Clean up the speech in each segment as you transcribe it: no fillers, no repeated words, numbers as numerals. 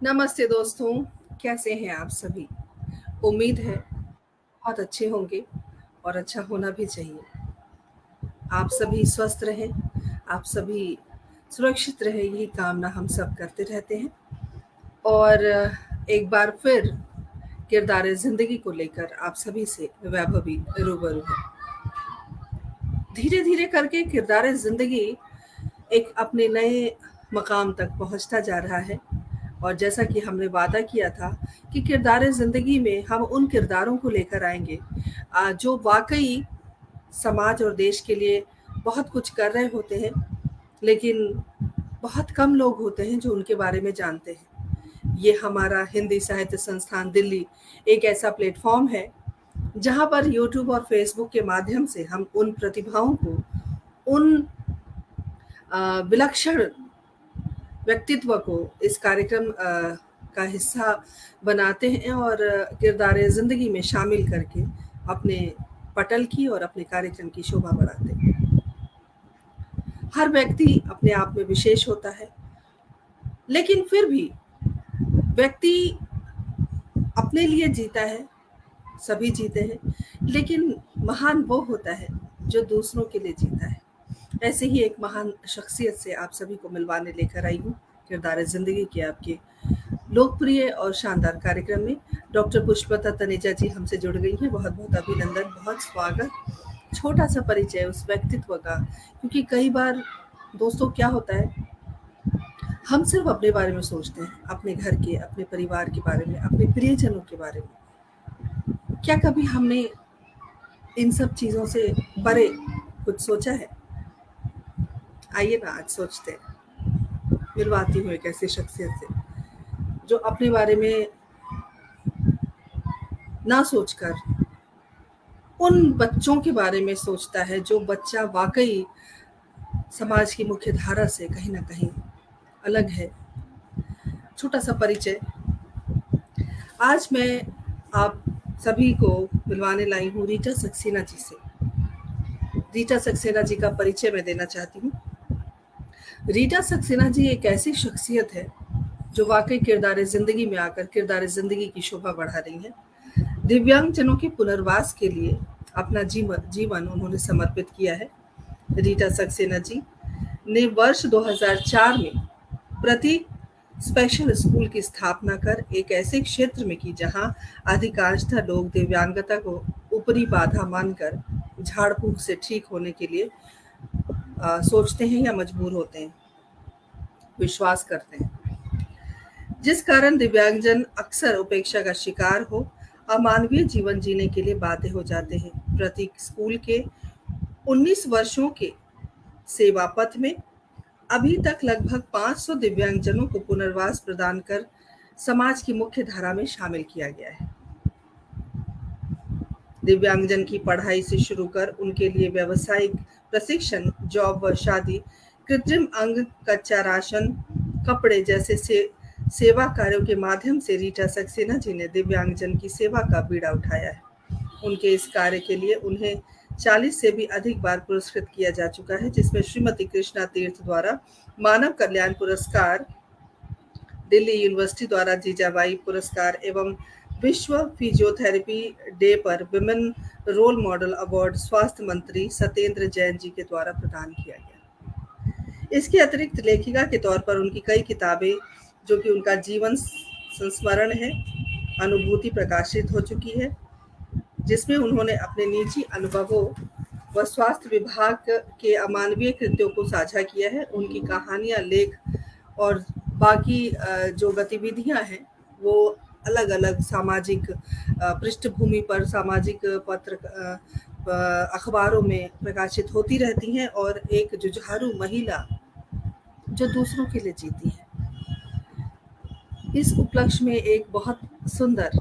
नमस्ते दोस्तों, कैसे हैं आप सभी? उम्मीद है बहुत अच्छे होंगे और अच्छा होना भी चाहिए। आप सभी स्वस्थ रहें, आप सभी सुरक्षित रहें, यही कामना हम सब करते रहते हैं। और एक बार फिर किरदार ज़िंदगी को लेकर आप सभी से वैभवी रूबरू है। धीरे-धीरे करके किरदार ज़िंदगी एक अपने नए मकाम तक पहुँचता जा रहा है। और जैसा कि हमने वादा किया था कि किरदार ज़िंदगी में हम उन किरदारों को लेकर आएँगे जो वाक़ई समाज और देश के लिए बहुत कुछ कर रहे होते हैं, लेकिन बहुत कम लोग होते हैं जो उनके बारे में जानते हैं। ये हमारा हिंदी साहित्य संस्थान दिल्ली एक ऐसा प्लेटफ़ॉर्म है, जहाँ पर यूट्यूब और फ़ेसबुक के माध्यम से हम उन प्रतिभाओं को, उन विलक्षण व्यक्तित्व को इस कार्यक्रम का हिस्सा बनाते हैं और किरदार ज़िंदगी में शामिल करके अपने पटल की और अपने कार्यक्रम की शोभा बढ़ाते हैं। हर व्यक्ति अपने आप में विशेष होता है, लेकिन फिर भी व्यक्ति अपने लिए जीता है, सभी जीते हैं, लेकिन महान वो होता है जो दूसरों के लिए जीता है। ऐसे ही एक महान शख्सियत से आप सभी को मिलवाने लेकर आई हूँ किरदार ज़िंदगी के आपके लोकप्रिय और शानदार कार्यक्रम में। डॉक्टर पुष्पलता तनेजा जी हमसे जुड़ गई हैं। बहुत-बहुत अभिनंदन, बहुत स्वागत। छोटा-सा परिचय उस व्यक्तित्व का, क्योंकि कई बार दोस्तों क्या होता है, हम सिर्फ़ अपने बारे में सोचते हैं, अपने घर के, अपने परिवार के बारे में, अपने प्रियजनों के बारे में। क्या कभी हमने इन सब चीज़ों से परे कुछ सोचा है? आइए ना आज सोचते हैं। मिलवाती हूँ एक ऐसी शख्सियत से, जो अपने बारे में ना सोचकर उन बच्चों के बारे में सोचता है, जो बच्चा वाक़ई समाज की मुख्य धारा से कहीं न कहीं अलग है। छोटा-सा परिचय, आज मैं आप सभी को मिलवाने लाई हूँ रीटा सक्सेना जी से। रीटा सक्सेना जी का परिचय मैं देना चाहती हूँ। रीटा सक्सेना जी एक ऐसी शख्सियत है, जो वाक़ई किरदार ज़िंदगी में आकर किरदार ज़िंदगी की शोभा बढ़ा रही हैं। दिव्यांगजनों के पुनर्वास के लिए अपना जीवन उन्होंने समर्पित किया है। रीटा सक्सेना जी ने वर्ष 2004 में प्रतीक स्पेशल स्कूल की स्थापना कर एक ऐसे क्षेत्र में की जहां अधिकांशतः लोग दिव्यांगता को ऊपरी बाधा मानकर झाड़ फूक से ठीक होने के लिए सोचते हैं या मजबूर होते हैं, विश्वास करते हैं, जिस कारण दिव्यांगजन अक्सर उपेक्षा का शिकार हो अमानवीय जीवन जीने के लिए बाध्य हो जाते हैं। प्रतीक स्कूल के 19 वर्षों के सेवा पथ में अभी तक लगभग 500 दिव्यांगजनों को पुनर्वास प्रदान कर समाज की मुख्य धारा में शामिल किया गया है। दिव्यांगजन की पढ़ाई से शुरू कर उनके लिए व्यावसायिक प्रशिक्षण, जॉब व शादी, कृत्रिम अंग, कच्चा राशन, कपड़े जैसे सेवा कार्यों के माध्यम से रीटा सक्सेना जी ने दिव्यांगजन की सेवा का बीड़ा उठाया है। उनके इस कार्य के लिए उन्हें 40 से भी अधिक बार पुरस्कृत किया जा चुका है, जिसमें श्रीमती कृष्णा तीर्थ द्वारा मानव कल्याण पुरस्कार, दिल्ली यूनिवर्सिटी द्वारा जीजाबाई पुरस्कार एवं विश्व फिजियोथेरेपी डे पर विमेन रोल मॉडल अवार्ड स्वास्थ्य मंत्री सत्येंद्र जैन जी के द्वारा प्रदान किया गया। इसके अतिरिक्त लेखिका के तौर पर उनकी कई किताबें, जो कि उनका जीवन संस्मरण है, अनुभूति प्रकाशित हो चुकी है, जिसमें उन्होंने अपने निजी अनुभवों व स्वास्थ्य विभाग के अमानवीय कृत्यों को साझा किया है। उनकी कहानियाँ, लेख और बाकी जो गतिविधियाँ हैं, वो अलग-अलग सामाजिक पृष्ठभूमि पर सामाजिक अखबारों में प्रकाशित होती रहती हैं और एक जुझारू महिला जो दूसरों के लिए जीती है। इस उपलक्ष्य में एक बहुत सुंदर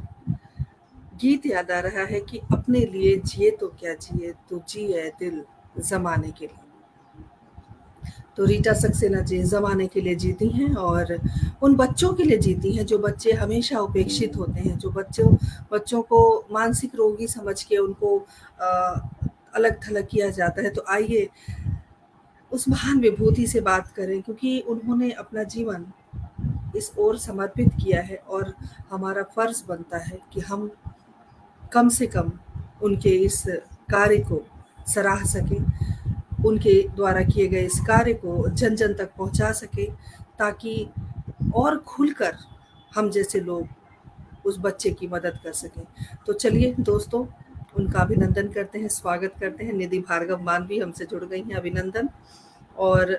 गीत याद आ रहा है कि अपने लिए जिए तो क्या जिए, तो जिए दिल ज़माने के लिए। तो रीटा सक्सेना जी ज़माने के लिए जीती हैं और उन बच्चों के लिए जीती हैं, जो बच्चे हमेशा उपेक्षित होते हैं, जो बच्चों को मानसिक रोगी समझ के उनको अलग-थलग किया जाता है। तो आइए उस महान विभूति से बात करें, क्योंकि उन्होंने अपना जीवन इस ओर समर्पित किया है और हमारा फ़र्ज़ बनता है कि हम कम से कम उनके इस कार्य को सराह सकें, उनके द्वारा किए गए इस कार्य को जन-जन तक पहुँचा सकें, ताकि और खुलकर हम जैसे लोग उस बच्चे की मदद कर सकें। तो चलिए दोस्तों, उनका अभिनंदन करते हैं, स्वागत करते हैं। निधि भार्गव मान भी हमसे जुड़ गई हैं, अभिनंदन। और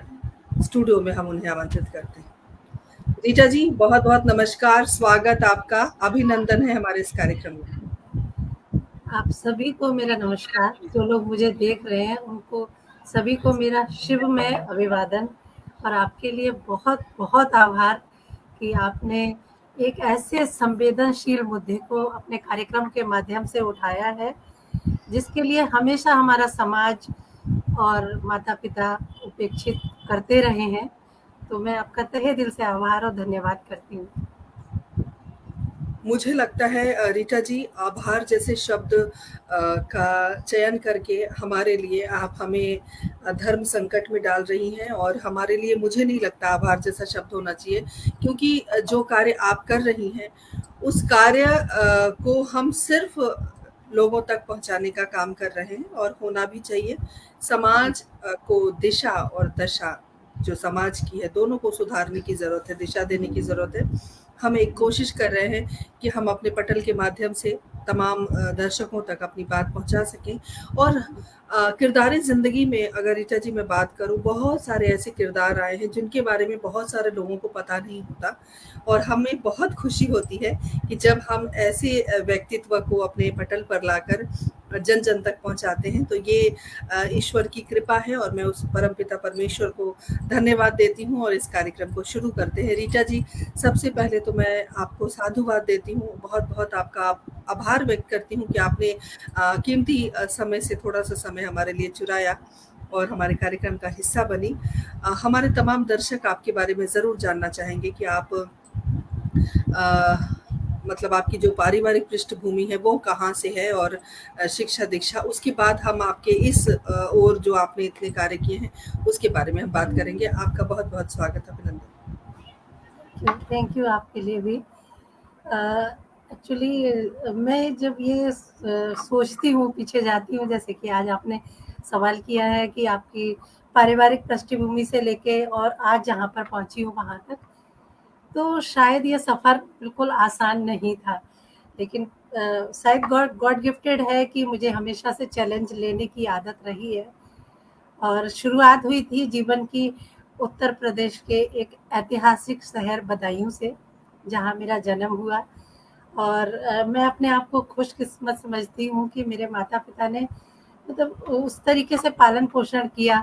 स्टूडियो में हम उन्हें आमंत्रित करते हैं। रीटा जी, बहुत-बहुत नमस्कार, स्वागत आपका, अभिनंदन है हमारे इस कार्यक्रम में। आप सभी को मेरा नमस्कार। जो लोग मुझे देख रहे हैं उनको सभी को मेरा शिवमय अभिवादन और आपके लिए बहुत बहुत आभार कि आपने एक ऐसे संवेदनशील मुद्दे को अपने कार्यक्रम के माध्यम से उठाया है जिसके लिए हमेशा हमारा समाज और माता-पिता उपेक्षित करते रहे हैं। तो मैं आपका तहे दिल से आभार और धन्यवाद करती हूँ। मुझे लगता है रीटा जी, आभार जैसे शब्द का चयन करके हमारे लिए आप हमें धर्म संकट में डाल रही हैं, और हमारे लिए मुझे नहीं लगता आभार जैसा शब्द होना चाहिए, क्योंकि जो कार्य आप कर रही हैं उस कार्य को हम सिर्फ लोगों तक पहुंचाने का काम कर रहे हैं, और होना भी चाहिए। समाज को दिशा और दशा, जो समाज की है, दोनों को सुधारने की ज़रूरत है, दिशा देने की ज़रूरत है। हम एक कोशिश कर रहे हैं कि हम अपने पटल के माध्यम से तमाम दर्शकों तक अपनी बात पहुंचा सकें। और किरदारी ज़िंदगी में अगर रीटा जी मैं बात करूं, बहुत सारे ऐसे किरदार आए हैं जिनके बारे में बहुत सारे लोगों को पता नहीं होता, और हमें बहुत खुशी होती है कि जब हम ऐसे व्यक्तित्व को अपने पटल पर लाकर जन जन तक पहुंचाते हैं। तो ये ईश्वर की कृपा है, और मैं उस परमपिता परमेश्वर को धन्यवाद देती हूँ, और इस कार्यक्रम को शुरू करते हैं। रीटा जी, सबसे पहले तो मैं आपको साधुवाद देती हूँ, बहुत-बहुत आपका आभार व्यक्त करती हूँ कि आपने कीमती समय से थोड़ा-सा समय हमारे लिए चुराया और हमारे कार्यक्रम का हिस्सा बनी। हमारे तमाम दर्शक आपके बारे में ज़रूर जानना चाहेंगे कि आप मतलब आपकी जो पारिवारिक पृष्ठभूमि है वो कहाँ से है, और शिक्षा दीक्षा, उसके बाद हम आपके इस ओर जो आपने इतने कार्य किए हैं उसके बारे में हम बात करेंगे। आपका बहुत-बहुत स्वागत, अभिनंदन। थैंक यू आपके लिए भी। एक्चुअली मैं जब ये सोचती हूँ, पीछे जाती हूँ, जैसे कि आज आपने सवाल किया है कि आपकी पारिवारिक पृष्ठभूमि से लेके और आज जहाँ पर पहुँची हूँ वहाँ तक, तो शायद ये सफ़र बिल्कुल आसान नहीं था। लेकिन शायद गॉड गॉड गिफ्टेड है कि मुझे हमेशा से चैलेंज लेने की आदत रही है। और शुरुआत हुई थी जीवन की उत्तर प्रदेश के एक ऐतिहासिक शहर बदायूं से, जहाँ मेरा जन्म हुआ। और मैं अपने आप को खुशकिस्मत समझती हूँ कि मेरे माता-पिता ने मतलब उस तरीके से पालन-पोषण किया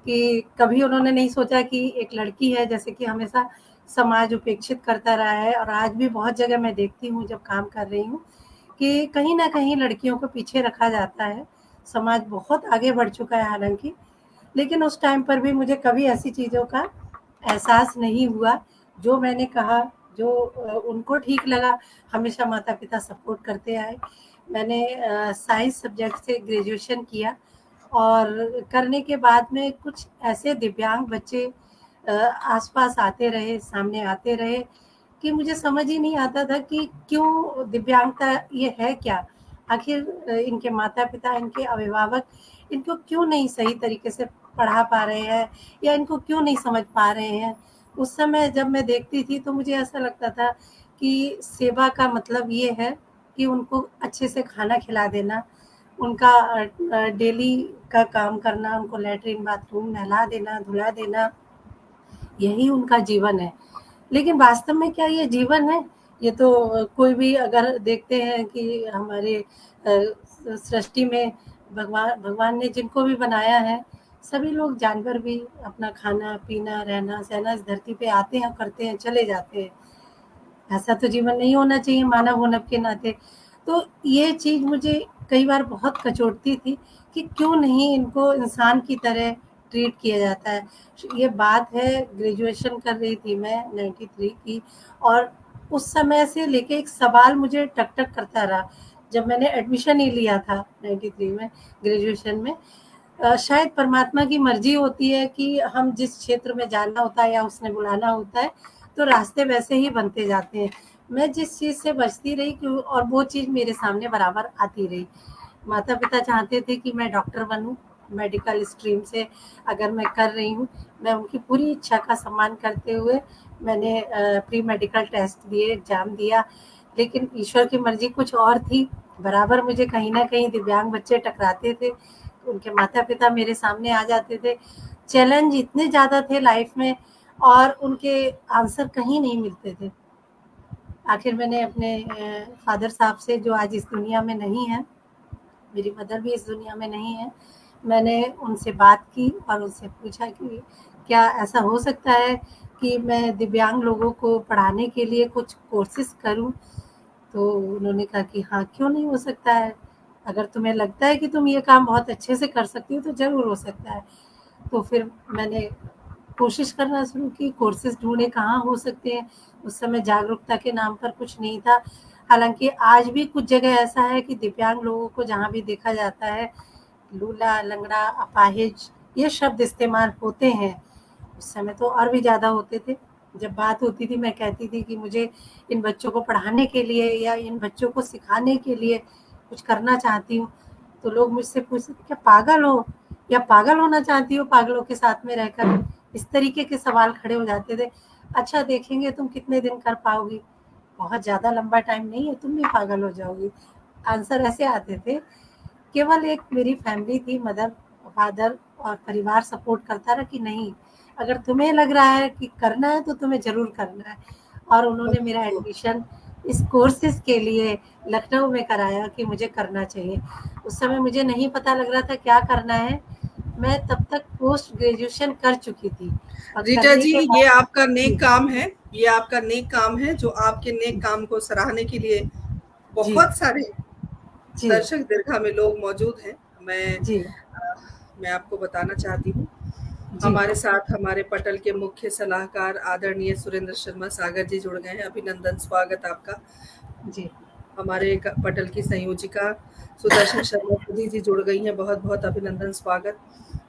कि कभी उन्होंने नहीं सोचा कि एक लड़की है, जैसे कि हमेशा समाज उपेक्षित करता रहा है। और आज भी बहुत जगह मैं देखती हूँ जब काम कर रही हूँ कि कहीं न कहीं लड़कियों को पीछे रखा जाता है। समाज बहुत आगे बढ़ चुका है हालाँकि, लेकिन उस टाइम पर भी मुझे कभी ऐसी चीज़ों का एहसास नहीं हुआ। जो मैंने कहा, जो उनको ठीक लगा, हमेशा माता-पिता सपोर्ट करते आए। मैंने साइंस सब्जेक्ट से ग्रेजुएशन किया और करने के बाद में कुछ ऐसे दिव्यांग बच्चे आस-पास आते रहे, सामने आते रहे कि मुझे समझ ही नहीं आता था कि क्यों दिव्यांगता ये है क्या? आखिर इनके माता-पिता, इनके अभिभावक इनको क्यों नहीं सही तरीके से पढ़ा पा रहे हैं या इनको क्यों नहीं समझ पा रहे हैं? उस समय जब मैं देखती थी तो मुझे ऐसा लगता था कि सेवा का मतलब ये है कि उनको अच्छे से खाना खिला देना, उनका डेली का काम करना, उनको लैट्रिन, बाथरूम नहला देना, धुला देना, यही उनका जीवन है। लेकिन वास्तव में क्या ये जीवन है? ये तो कोई भी अगर देखते हैं कि हमारे सृष्टि में भगवान भगवान ने जिनको भी बनाया है, सभी लोग जानवर भी अपना खाना-पीना, रहना-सहना इस धरती पे आते हैं, करते हैं, चले जाते हैं। ऐसा तो जीवन नहीं होना चाहिए मानव होने के नाते। तो ये चीज़ मुझे कई बार बहुत कचोटती थी कि क्यों नहीं इनको इंसान की तरह ट्रीट किया जाता है। ये बात है ग्रेजुएशन कर रही थी मैं 93 की, और उस समय से लेके एक सवाल मुझे टक-टक करता रहा। जब मैंने एडमिशन ही लिया था 93 में ग्रेजुएशन में, शायद परमात्मा की मर्ज़ी होती है कि हम जिस क्षेत्र में जाना होता है या उसने बुलाना होता है, तो रास्ते वैसे ही बनते जाते हैं। मैं जिस चीज़ से बचती रही और वो चीज़ मेरे सामने बराबर आती रही। माता-पिता चाहते थे कि मैं डॉक्टर बनूँ, मेडिकल स्ट्रीम से अगर मैं कर रही हूँ, मैं उनकी पूरी इच्छा का सम्मान करते हुए मैंने प्री मेडिकल टेस्ट दिए, एग्ज़ाम दिया, लेकिन ईश्वर की मर्ज़ी कुछ और थी। बराबर मुझे कहीं न कहीं दिव्यांग बच्चे टकराते थे, उनके माता-पिता मेरे सामने आ जाते थे। चैलेंज इतने ज़्यादा थे लाइफ़ में और उनके आंसर कहीं नहीं मिलते थे। आखिर मैंने अपने फ़ादर साहब से, जो आज इस दुनिया में नहीं है, मेरी मदर भी इस दुनिया में नहीं है, मैंने उनसे बात की और उनसे पूछा कि क्या ऐसा हो सकता है कि मैं दिव्यांग लोगों को पढ़ाने के लिए कुछ कोर्सेज़ करूँ? तो उन्होंने कहा कि हाँ, क्यों नहीं हो सकता है? अगर तुम्हें लगता है कि तुम ये काम बहुत अच्छे से कर सकती हो तो ज़रूर हो सकता है। तो फिर मैंने कोशिश करना शुरू की, कोर्सेज़ ढूँढे कहाँ हो सकते हैं। उस समय जागरूकता के नाम पर कुछ नहीं था। हालाँकि आज भी कुछ जगह ऐसा है कि दिव्यांग लोगों को जहाँ भी देखा जाता है, लूला, लंगड़ा, अपाहिज ये शब्द इस्तेमाल होते हैं। उस समय तो और भी ज़्यादा होते थे। जब बात होती थी मैं कहती थी कि मुझे इन बच्चों को पढ़ाने के लिए या इन बच्चों को सिखाने के लिए कुछ करना चाहती हूँ, तो लोग मुझसे पूछते थे क्या पागल हो या पागल होना चाहती हो पागलों के साथ में रहकर? इस तरीके के सवाल खड़े हो जाते थे। अच्छा देखेंगे तुम कितने दिन कर पाओगी? बहुत ज़्यादा लंबा टाइम नहीं है, तुम भी पागल हो जाओगी। आंसर ऐसे आते थे। केवल एक मेरी फैमिली थी, मदर, फादर और परिवार सपोर्ट करता रहा कि नहीं, अगर तुम्हें लग रहा है कि करना है तो तुम्हें ज़रूर करना है। और उन्होंने मेरा एडमिशन इस कोर्सेज़ के लिए लखनऊ में कराया कि मुझे करना चाहिए। उस समय मुझे नहीं पता लग रहा था क्या करना है। मैं तब तक पोस्ट ग्रेजुएशन कर चुकी थी और रीटा करने जी, के ये बाद आपका जी, नेक काम है, ये आपका नेक काम है, जो आपके नेक काम को सराहने के लिए जी, बहुत सारे जी, दर्शक दीर्घा में लोग मौजूद हैं। जी, मैं आपको बताना चाहती हूँ, जी, हमारे साथ हमारे पटल के मुख्य सलाहकार आदरणीय सुरेंद्र शर्मा सागर जी जुड़ गए हैं। अभिनंदन, स्वागत आपका। जी, हमारे पटल की संयोजिका सुदर्शन शर्मा सुधी जी जुड़ गई हैं, बहुत बहुत अभिनंदन, स्वागत।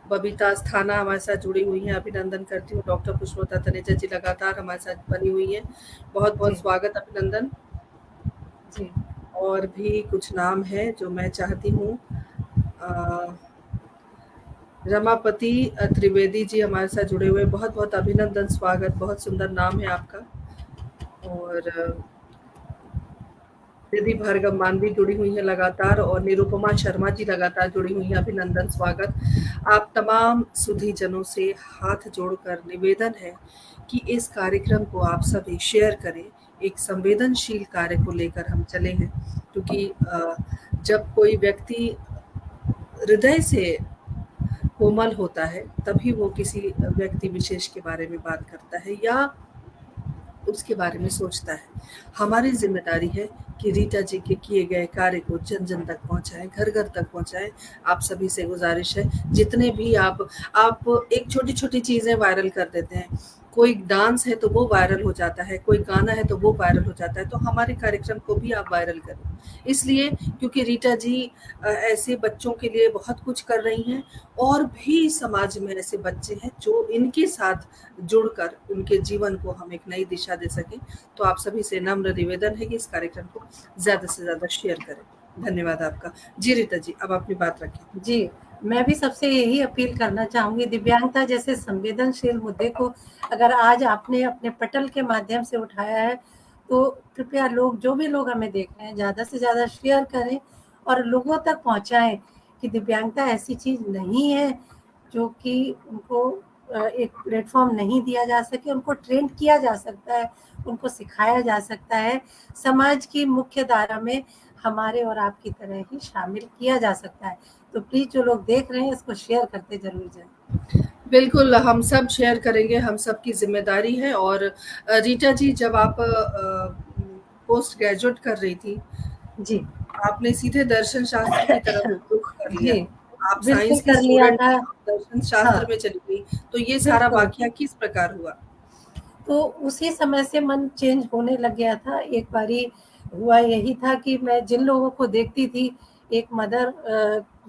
बबीता अस्थाना हमारे साथ जुड़ी हुई हैं, अभिनंदन करती हूँ। डॉक्टर पुष्पलता तनेजा जी लगातार हमारे साथ बनी हुई हैं, बहुत बहुत जी, स्वागत, अभिनंदन। जी, और भी कुछ नाम है जो मैं चाहती हूँ, रमापति त्रिवेदी जी हमारे साथ जुड़े हुए, बहुत बहुत अभिनंदन, स्वागत, बहुत सुंदर नाम है आपका। और दीदी भार्गव मानवी जुड़ी हुई है लगातार, और निरुपमा शर्मा जी लगातार जुड़ी हुई हैं, अभिनंदन, स्वागत। आप तमाम सुधी जनों से हाथ जोड़कर निवेदन है कि इस कार्यक्रम को आप सभी शेयर करें। एक संवेदनशील कार्य को लेकर हम चले हैं, क्योंकि जब कोई व्यक्ति हृदय से कोमल होता है तभी वो किसी व्यक्ति विशेष के बारे में बात करता है या उसके बारे में सोचता है। हमारी जिम्मेदारी है कि रीटा जी के किए गए कार्य को जन जन तक पहुंचाएं, घर घर तक पहुंचाएं। आप सभी से गुजारिश है, जितने भी आप एक छोटी छोटी चीजें वायरल कर देते हैं। कोई डांस है तो वो वायरल हो जाता है, कोई गाना है तो वो वायरल हो जाता है, तो हमारे कार्यक्रम को भी आप वायरल करें। इसलिए क्योंकि रीटा जी ऐसे बच्चों के लिए बहुत कुछ कर रही हैं, और भी समाज में ऐसे बच्चे हैं जो इनके साथ जुड़कर उनके जीवन को हम एक नई दिशा दे सकें। तो आप सभी से नम्र निवेदन है कि इस कार्यक्रम को ज्यादा से ज्यादा शेयर करें। धन्यवाद आपका। जी रीता जी, अब अपनी बात रखें। जी, मैं भी सबसे यही अपील करना चाहूँगी, दिव्यांगता जैसे संवेदनशील मुद्दे को अगर आज आपने अपने पटल के माध्यम से उठाया है, तो कृपया लोग, जो भी लोग हमें देख रहे हैं, ज़्यादा से ज़्यादा शेयर करें और लोगों तक पहुँचाएँ कि दिव्यांगता ऐसी चीज़ नहीं है, जो कि उनको एक प्लेटफ़ॉर्म नहीं दिया जा सके, उनको ट्रेन किया जा सकता है, उनको सिखाया जा सकता है, समाज की मुख्य धारा में हमारे और आपकी तरह ही शामिल किया जा सकता है। तो प्लीज़ जो लोग देख रहे हैं इसको शेयर करते ज़रूर जाएँ। बिल्कुल, हम सब शेयर करेंगे, हम सब की जिम्मेदारी है। और रीटा जी, जब आप पोस्ट ग्रेजुएट कर रही थी, जी। आपने सीधे दर्शन शास्त्र की तरफ रुख कर लिया। जी, आप बिल्कुल साइंस की कर लिया स्टूडेंट था। थी, आप दर्शन हाँ, शास्त्र में चली गई, तो ये सारा बिल्कुल। वाकया किस प्रकार हुआ? तो उसी समय से मन चेंज होने लग गया था। एक बारी हुआ यही था कि मैं जिन लोगों को देखती थी, एक मदर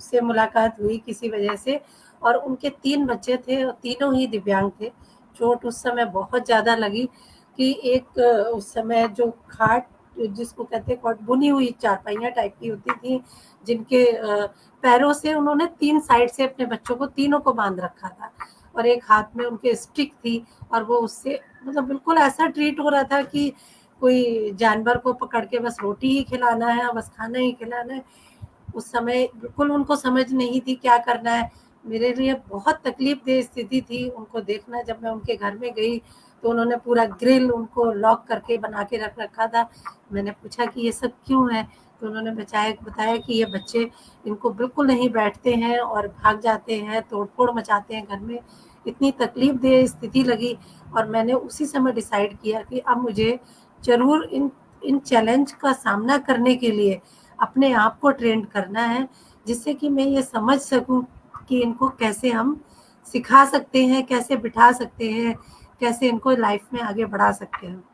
से मुलाकात हुई किसी वजह से और उनके 3 बच्चे थे और तीनों ही दिव्यांग थे। चोट उस समय बहुत ज़्यादा लगी कि एक उस समय जो खाट जिसको कहते हैं कॉट, बुनी हुई चारपाइयाँ टाइप की होती थी, जिनके पैरों से उन्होंने 3 साइड से अपने बच्चों को तीनों को बांध रखा था, और एक हाथ में उनके स्टिक थी, और वो उससे मतलब बिल्कुल ऐसा ट्रीट हो रहा था कि कोई जानवर को पकड़ के बस रोटी ही खिलाना है, बस खाना ही खिलाना है। उस समय बिल्कुल उनको समझ नहीं थी क्या करना है। मेरे लिए बहुत तकलीफ़देह स्थिति थी उनको देखना। जब मैं उनके घर में गई तो उन्होंने पूरा ग्रिल उनको लॉक करके बना के रख रखा था। मैंने पूछा कि ये सब क्यों है? तो उन्होंने बताया कि ये बच्चे इनको बिल्कुल नहीं बैठते हैं और भाग जाते हैं, तोड़-फोड़ मचाते हैं घर में। इतनी तकलीफ़देह स्थिति लगी, और मैंने उसी समय डिसाइड किया कि अब मुझे ज़रूर इन इन चैलेंज का सामना करने के लिए अपने आप को ट्रेंड करना है, जिससे कि मैं ये समझ सकूं कि इनको कैसे हम सिखा सकते हैं, कैसे बिठा सकते हैं, कैसे इनको लाइफ में आगे बढ़ा सकते हैं।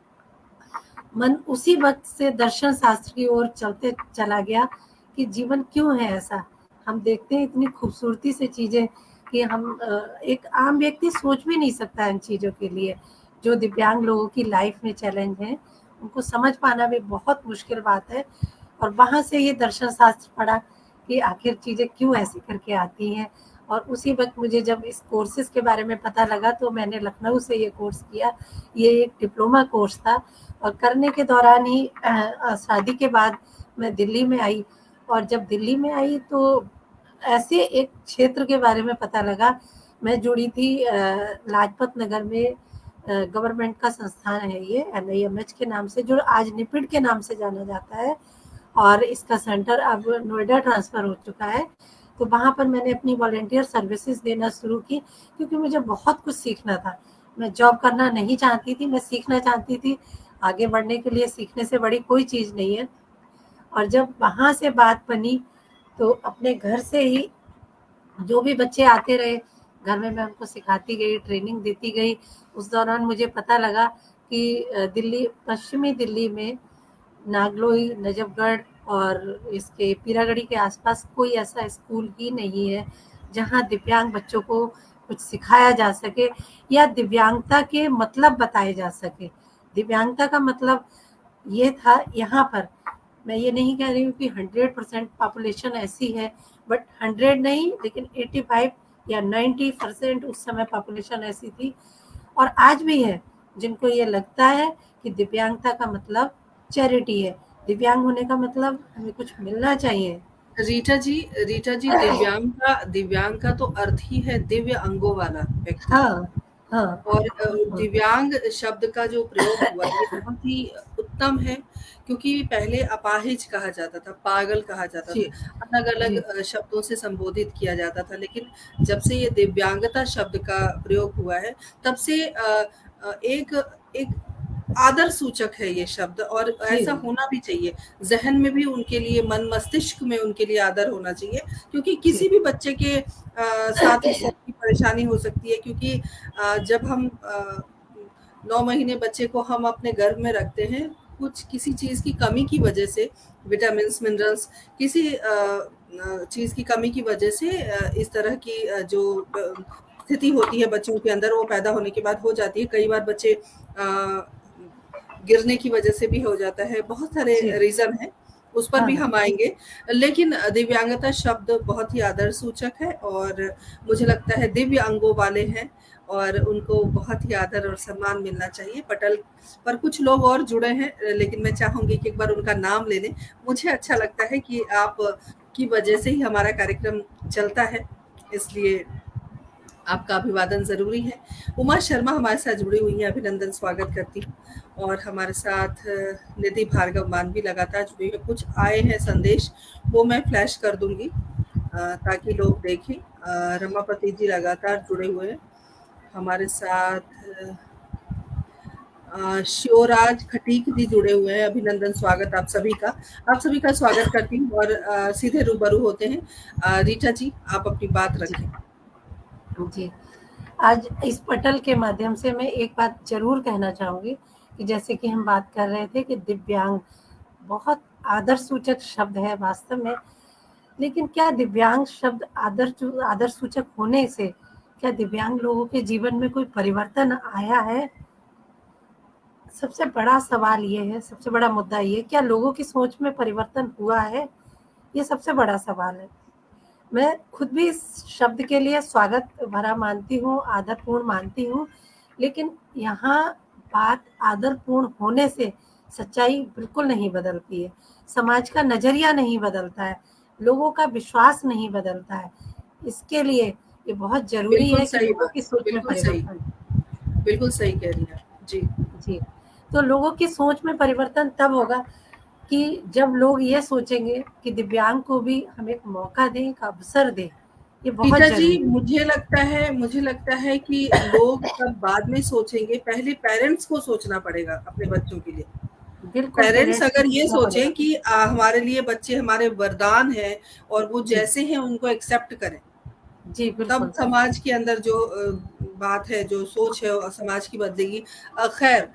मन उसी वक्त से दर्शन शास्त्र की ओर चलते चला गया कि जीवन क्यों है ऐसा। हम देखते हैं इतनी खूबसूरती से चीजें कि हम एक आम व्यक्ति सोच भी नहीं सकता इन चीजों के लिए। जो दिव्यांग लोगों की लाइफ में चैलेंज है, उनको समझ पाना भी बहुत मुश्किल बात है। और वहां से ये दर्शन शास्त्र पढ़ा कि आखिर चीजें क्यों ऐसी करके आती हैं। और उसी वक्त मुझे जब इस कोर्सेज के बारे में पता लगा तो मैंने लखनऊ से ये कोर्स किया। ये एक डिप्लोमा कोर्स था, और करने के दौरान ही शादी के बाद मैं दिल्ली में आई। और जब दिल्ली में आई तो ऐसे एक क्षेत्र के बारे में पता लगा। मैं जुड़ी थी लाजपत नगर में, गवर्नमेंट का संस्थान है ये, NIMH के नाम से, जो आज निपिड के नाम से जाना जाता है, और इसका सेंटर अब नोएडा ट्रांसफ़र हो चुका है। तो वहाँ पर मैंने अपनी वॉलंटियर सर्विसेज देना शुरू की, क्योंकि मुझे बहुत कुछ सीखना था। मैं जॉब करना नहीं चाहती थी, मैं सीखना चाहती थी। आगे बढ़ने के लिए सीखने से बड़ी कोई चीज़ नहीं है। और जब वहाँ से बात बनी तो अपने घर से ही जो भी बच्चे आते रहे, घर में मैं उनको सिखाती गई, ट्रेनिंग देती गई। उस दौरान मुझे पता लगा कि दिल्ली, पश्चिमी दिल्ली में नागलोई, नजफगढ़ और इसके पीरागढ़ी के आसपास कोई ऐसा स्कूल ही नहीं है जहाँ दिव्यांग बच्चों को कुछ सिखाया जा सके या दिव्यांगता के मतलब बताए जा सके। दिव्यांगता का मतलब ये था यहाँ पर। मैं ये नहीं कह रही हूँ कि 100% पॉपुलेशन ऐसी है, बट 100 नहीं, लेकिन 85 या 90% उस समय पॉपुलेशन ऐसी थी, और आज भी है, जिनको ये लगता है कि दिव्यांगता का मतलब चैरिटी है, दिव्यांग होने का मतलब हमें कुछ मिलना चाहिए। रीटा जी, दिव्यांग का तो अर्थ ही है दिव्य अंगों वाला व्यक्ति। हाँ, हाँ, और बिल्कुल। दिव्यांग शब्द का जो प्रयोग हुआ ये बहुत ही उत्तम है, क्योंकि पहले अपाहिज कहा जाता था, पागल कहा जाता जी, था, अलग-अलग जी, शब्दों से संबोधित किया जाता था। लेकिन जब से ये दिव्यांगता शब्द का प्रयोग हुआ है, तब से एक एक आदर सूचक है ये शब्द, और जी, ऐसा होना भी चाहिए। ज़हन में भी उनके लिए, मन मस्तिष्क में उनके लिए आदर होना चाहिए, क्योंकि जी, किसी भी बच्चे के साथ इस तरह की परेशानी हो सकती है, क्योंकि जब हम 9 महीने बच्चे को हम अपने गर्भ में रखते हैं, कुछ किसी चीज़ की कमी की वजह से, विटामिन्स, मिनरल्स, किसी चीज़ की कमी की वजह से इस तरह की जो स्थिति होती है बच्चों के अंदर, वो पैदा होने के बाद हो जाती है। कई बार बच्चे गिरने की वजह से भी हो जाता है, बहुत सारे जी, रीज़न हैं, उस पर भी हाँ, हम आएँगे। लेकिन दिव्यांगता शब्द बहुत ही आदर सूचक है, और मुझे लगता है दिव्य अंगों वाले हैं, और उनको बहुत ही आदर और सम्मान मिलना चाहिए। पटल पर कुछ लोग और जुड़े हैं, लेकिन मैं चाहूँगी कि एक बार उनका नाम ले लें। मुझे अच्छा लगता है कि आप की वजह से ही हमारा कार्यक्रम चलता है, इसलिए आपका अभिवादन ज़रूरी है। उमा शर्मा हमारे साथ जुड़ी हुई हैं, अभिनंदन स्वागत करती हूँ। और हमारे साथ निधि भार्गव मान भी लगातार जुड़ी है। कुछ आए हैं संदेश, वो मैं फ्लैश कर दूँगी ताकि लोग देखें। रमापति जी लगातार जुड़े हुए हैं हमारे साथ। शिवराज खटीक जी जुड़े हुए हैं, अभिनंदन स्वागत आप सभी का। आप सभी का स्वागत करती हूँ, और सीधे रूबरू होते हैं। रीटा जी, आप अपनी बात जी, रखें। जी। आज इस पटल के माध्यम से मैं एक बात ज़रूर कहना चाहूँगी कि जैसे कि हम बात कर रहे थे कि दिव्यांग बहुत आदर सूचक शब्द है वास्तव में। लेकिन क्या दिव्यांग शब्द आदर सूचक होने से क्या दिव्यांग लोगों के जीवन में कोई परिवर्तन आया है? सबसे बड़ा सवाल ये है, सबसे बड़ा मुद्दा ये, क्या लोगों की सोच में परिवर्तन हुआ है? ये सबसे बड़ा सवाल है। मैं खुद भी इस शब्द के लिए स्वागत भरा मानती हूँ, आदरपूर्ण मानती हूँ, लेकिन यहाँ बात आदरपूर्ण होने से सच्चाई बिल्कुल नहीं बदलती है। समाज का नज़रिया नहीं बदलता है, लोगों का विश्वास नहीं बदलता है। इसके लिए ये बहुत ज़रूरी बिल्कुल है कि सही लोगों बात, की सोच में बिल्कुल सही, परिवर्तन। बिल्कुल सही कह रही हैं आप। जी। जी, तो लोगों की सोच में परिवर्तन तब होगा कि जब लोग ये सोचेंगे कि दिव्यांग को भी हम एक मौका दें, एक अवसर दें। ये बहुत रीटा जी, ज़रूरी है। मुझे लगता है कि लोग सब बाद में सोचेंगे, पहले पेरेंट्स को सोचना पड़ेगा अपने बच्चों के लिए। बिल्कुल, पेरेंट्स पेरेंट्स को अगर ये सोचना सोचें पड़ेगा। कि हमारे लिए बच्चे हमारे वरदान हैं और वो जी, जैसे हैं उनको एक्सेप्ट करें, जी, तब बिल्कुल। समाज के अंदर जो बात है, जो सोच है और समाज की बदलेगी। खैर,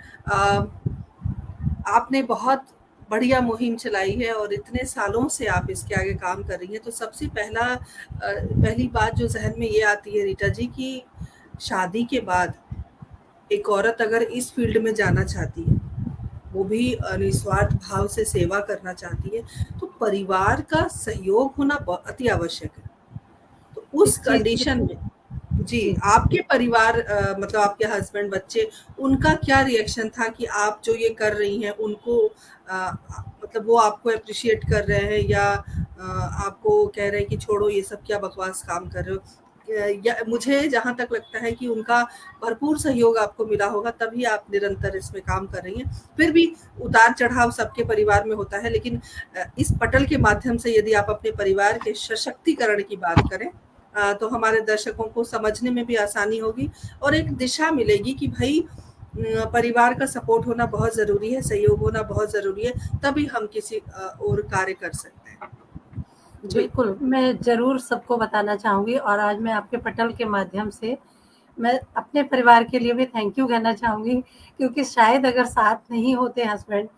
आपने बहुत बढ़िया मुहिम चलाई है और इतने सालों से आप इसके आगे काम कर रही हैं, तो सबसे पहली बात जो ज़हन में ये आती है रीटा जी कि शादी के बाद एक औरत अगर इस फील्ड में जाना चाहती है, वो भी निस्वार्थ भाव से सेवा करना चाहती है, तो परिवार का सहयोग होना अति आवश्यक है। तो उस इस चीज़ की कंडीशन में जी, जी, आपके परिवार मतलब आपके हस्बैंड, बच्चे, उनका क्या रिएक्शन था कि आप जो ये कर रही हैं उनको मतलब वो आपको एप्रिशिएट कर रहे हैं या आपको कह रहे हैं कि छोड़ो ये सब क्या बकवास काम कर रहे हो? या मुझे जहाँ तक लगता है कि उनका भरपूर सहयोग आपको मिला होगा, तभी आप निरंतर इसमें काम कर रही हैं। फिर भी उतार-चढ़ाव सबके परिवार में होता है, लेकिन इस पटल के माध्यम से यदि आप अपने परिवार के सशक्तिकरण की बात करें, तो हमारे दर्शकों को समझने में भी आसानी होगी और एक दिशा मिलेगी कि भई परिवार का सपोर्ट होना बहुत ज़रूरी है, सहयोग होना बहुत ज़रूरी है, तभी हम किसी और कार्य कर सकते हैं। जी। बिल्कुल, मैं ज़रूर सबको बताना चाहूँगी और आज मैं आपके पटल के माध्यम से मैं अपने परिवार के लिए भी थैंक यू कहना चाहूँगी, क्योंकि शायद अगर साथ नहीं होते हस्बैंड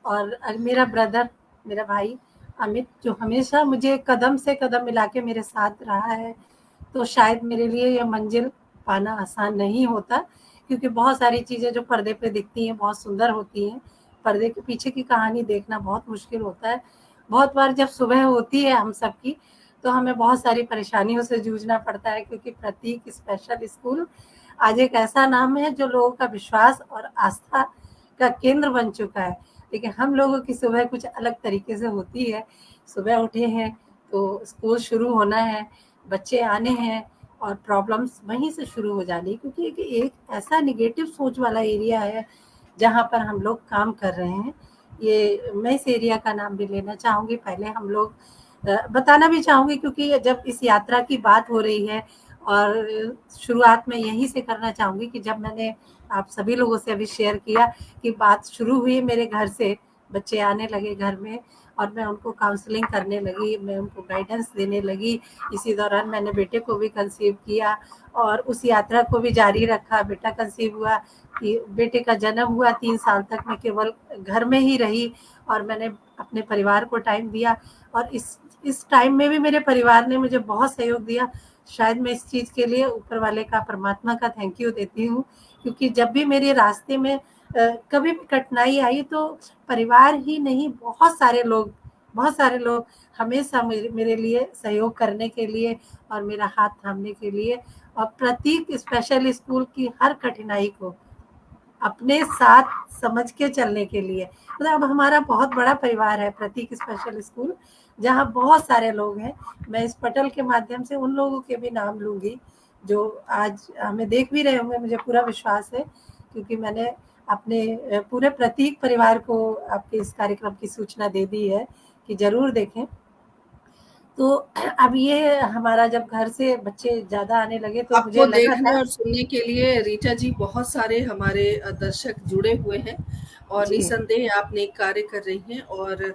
और मेरा ब्रदर, मेरा भाई अमित, जो हमेशा मुझे कदम से कदम मिला के मेरे साथ रहा है, तो शायद मेरे लिए ये मंजिल पाना आसान नहीं होता, क्योंकि बहुत सारी चीज़ें जो पर्दे पे दिखती हैं बहुत सुंदर होती हैं, पर्दे के पीछे की कहानी देखना बहुत मुश्किल होता है। बहुत बार जब सुबह होती है हम सबकी, तो हमें बहुत सारी परेशानियों से जूझना पड़ता है, क्योंकि प्रतीक स्पेशल स्कूल आज एक ऐसा नाम है जो लोगों का विश्वास और आस्था का केंद्र बन चुका है। लेकिन हम लोगों की सुबह कुछ अलग तरीके से होती है। सुबह उठे हैं तो स्कूल शुरू होना है, बच्चे आने हैं और प्रॉब्लम्स वहीं से शुरू हो जानी, क्योंकि एक ऐसा नेगेटिव सोच वाला एरिया है जहाँ पर हम लोग काम कर रहे हैं। ये मैं इस एरिया का नाम भी लेना चाहूँगी। पहले हम लोग बताना भी चाहूँगी, क्योंकि जब इस यात्रा की बात हो रही है और शुरुआत में यहीं से करना चाहूँगी कि जब मैंने आप सभी लोगों से अभी शेयर किया कि बात शुरू हुई मेरे घर से, बच्चे आने लगे घर में और मैं उनको काउंसलिंग करने लगी, मैं उनको गाइडेंस देने लगी। इसी दौरान मैंने बेटे को भी कंसीव किया और उस यात्रा को भी जारी रखा। बेटा कंसीव हुआ कि बेटे का जन्म हुआ, 3 साल तक मैं केवल घर में ही रही और मैंने अपने परिवार को टाइम दिया और इस टाइम में भी मेरे परिवार ने मुझे बहुत सहयोग दिया। शायद मैं इस चीज़ के लिए ऊपर वाले का, परमात्मा का थैंक यू देती हूँ, क्योंकि जब भी मेरे रास्ते में कभी भी कठिनाई आई तो परिवार ही नहीं, बहुत सारे लोग हमेशा मेरे लिए सहयोग करने के लिए और मेरा हाथ थामने के लिए और प्रतीक स्पेशल स्कूल की हर कठिनाई को अपने साथ समझ के चलने के लिए। मतलब अब हमारा बहुत बड़ा परिवार है प्रतीक स्पेशल स्कूल, जहाँ बहुत सारे लोग हैं। मैं इस पटल के माध्यम से उन लोगों के भी नाम लूँगी जो आज हमें देख भी रहे होंगे, मुझे पूरा विश्वास है, क्योंकि मैंने अपने पूरे प्रतीक परिवार को आपके इस कार्यक्रम की सूचना दे दी है कि ज़रूर देखें। तो अब ये हमारा जब घर से बच्चे ज़्यादा आने लगे तो मुझे आपको लगा देखने था। और सुनने के लिए रीटा जी बहुत सारे हमारे दर्शक जुड़े हुए हैं और जी, निसंदेह आप नेक कार्य कर रही हैं और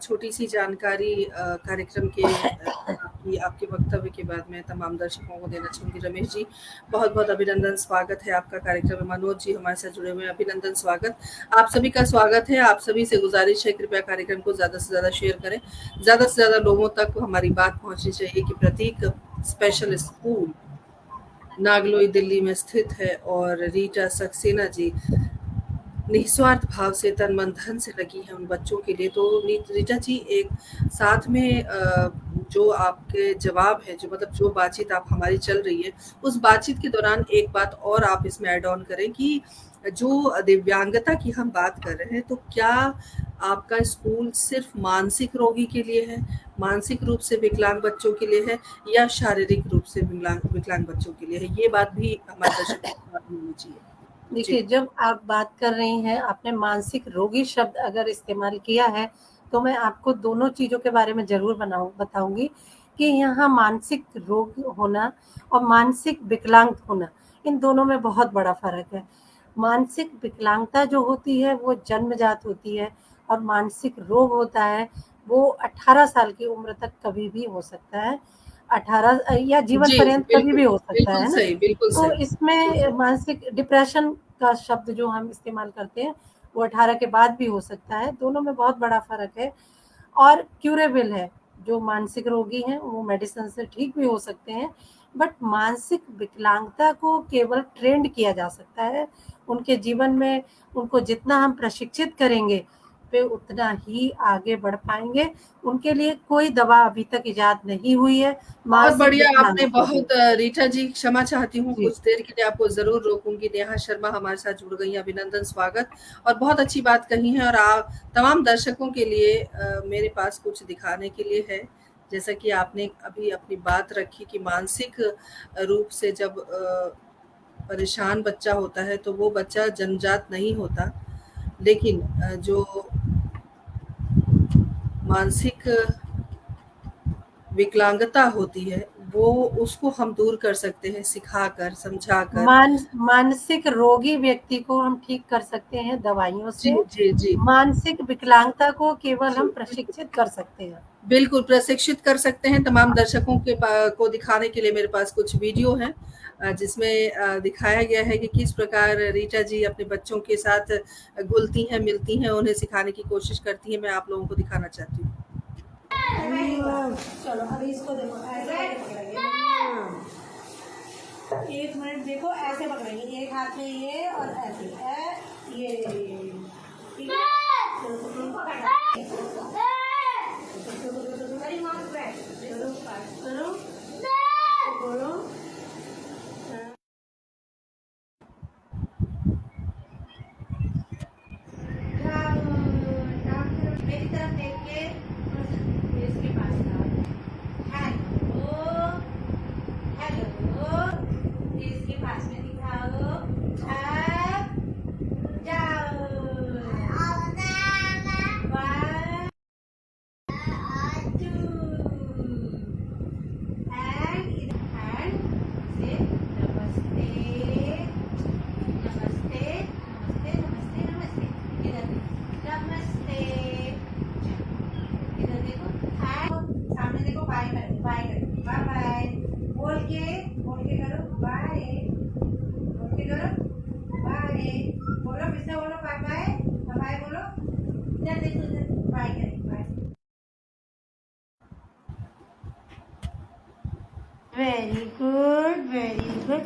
छोटी सी जानकारी कार्यक्रम के आपकी आपके वक्तव्य के बाद मैं तमाम दर्शकों को देना चाहूँगी। रमेश जी, बहुत बहुत अभिनंदन, स्वागत है आपका कार्यक्रम में। मनोज जी हमारे साथ जुड़े हुए हैं, अभिनंदन, स्वागत। आप सभी का स्वागत है। आप सभी से गुजारिश है कृपया कार्यक्रम को ज़्यादा से ज़्यादा शेयर करें, ज़्यादा से ज़्यादा लोगों तक हमारी बात पहुँचनी चाहिए कि प्रतीक स्पेशल स्कूल नागलोई दिल्ली में स्थित है और रीटा सक्सेना जी निस्वार्थ भाव से तन मन धन से लगी हैं उन बच्चों के लिए। तो रीटा जी, एक साथ में जो आपके जवाब है, जो मतलब जो बातचीत आप हमारी चल रही है, उस बातचीत के दौरान एक बात और आप इसमें ऐड ऑन करें कि जो दिव्यांगता की हम बात कर रहे हैं, तो क्या आपका स्कूल सिर्फ मानसिक रोगी के लिए है, मानसिक रूप से विकलांग बच्चों के लिए है, या शारीरिक रूप से विकलांग विकलांग बच्चों के लिए है? ये बात भी हमारे दर्शकों को मालूम होनी चाहिए। जी। देखिए, जब आप बात कर रही हैं, आपने मानसिक रोगी शब्द अगर इस्तेमाल किया है, तो मैं आपको दोनों चीज़ों के बारे में ज़रूर बताऊँगी कि यहाँ मानसिक रोग होना और मानसिक विकलांग होना, इन दोनों में बहुत बड़ा फ़र्क है। मानसिक विकलांगता जो होती है, वो जन्मजात होती है और मानसिक रोग होता है, वो 18 साल की उम्र तक कभी भी हो सकता है। 18 या जीवन जी, पर्यंत कभी बिल्कुल, भी हो सकता बिल्कुल है ना? सही, बिल्कुल तो सही। इसमें मानसिक डिप्रेशन का शब्द जो हम इस्तेमाल करते हैं, वो 18 के बाद भी हो सकता है, दोनों में बहुत बड़ा फ़र्क है और क्यूरेबल है। जो मानसिक रोगी हैं, वो मेडिसिन से ठीक भी हो सकते हैं, बट मानसिक विकलांगता को केवल ट्रेंड किया जा सकता है। उनके जीवन में उनको जितना हम प्रशिक्षित करेंगे, वे उतना ही आगे बढ़ पाएँगे। उनके लिए कोई दवा अभी तक इजाद नहीं हुई है, बहुत मानसिक बढ़िया आपने विकलांगता की। बहुत रीटा जी, क्षमा चाहती हूँ, जी। कुछ देर के लिए आपको ज़रूर रोकूँगी। नेहा शर्मा हमारे साथ जुड़ गई हैं, अभिनंदन, स्वागत। और बहुत अच्छी बात कही है, और आप तमाम दर्शकों के लिए मेरे पास कुछ दिखाने के लिए है। जैसा कि आपने अभी अपनी बात रखी कि मानसिक रूप से जब परेशान बच्चा होता है, तो वो बच्चा जन्मजात नहीं होता। लेकिन जो मानसिक विकलांगता होती है, वो उसको हम दूर कर सकते हैं सिखाकर, समझाकर। मानसिक रोगी व्यक्ति को हम ठीक कर सकते हैं दवाइयों जी, से। जी, जी, मानसिक विकलांगता को केवल जी, हम बिल्कुल। प्रशिक्षित कर सकते हैं। बिल्कुल, प्रशिक्षित कर सकते हैं। तमाम दर्शकों के को दिखाने के लिए मेरे पास कुछ वीडियो हैं, जिसमें दिखाया गया है कि किस प्रकार रीटा जी अपने बच्चों के साथ घुलती हैं, मिलती हैं, उन्हें सिखाने की कोशिश करती हैं। मैं आप लोगों को दिखाना चाहती हूँ। चलो अभी इसको देखो, ऐसे पकड़ेंगे। एक मिनट देखो, ऐसे पकड़ेंगे, एक हाथ में ये और ऐसे ये ठीक है? चलो, करो, बोलो। मेरी तरफ देख के इसके पास हेलो हेलो, इसके पास में दिखाओ। अब जाओ। One, two, and say नमस्ते नमस्ते नमस्ते नमस्ते नमस्ते। इधर नमस्ते, इधर देखो, सामने देखो, बाय करो, बाय करो, बाय बाय बोल के करो, बाय बोल के करो, बाय बोलो, फिर से बोलो, बाय बाय, बाय बोलो। इधर देखो, इधर बाय करें, bye. Very good, very good.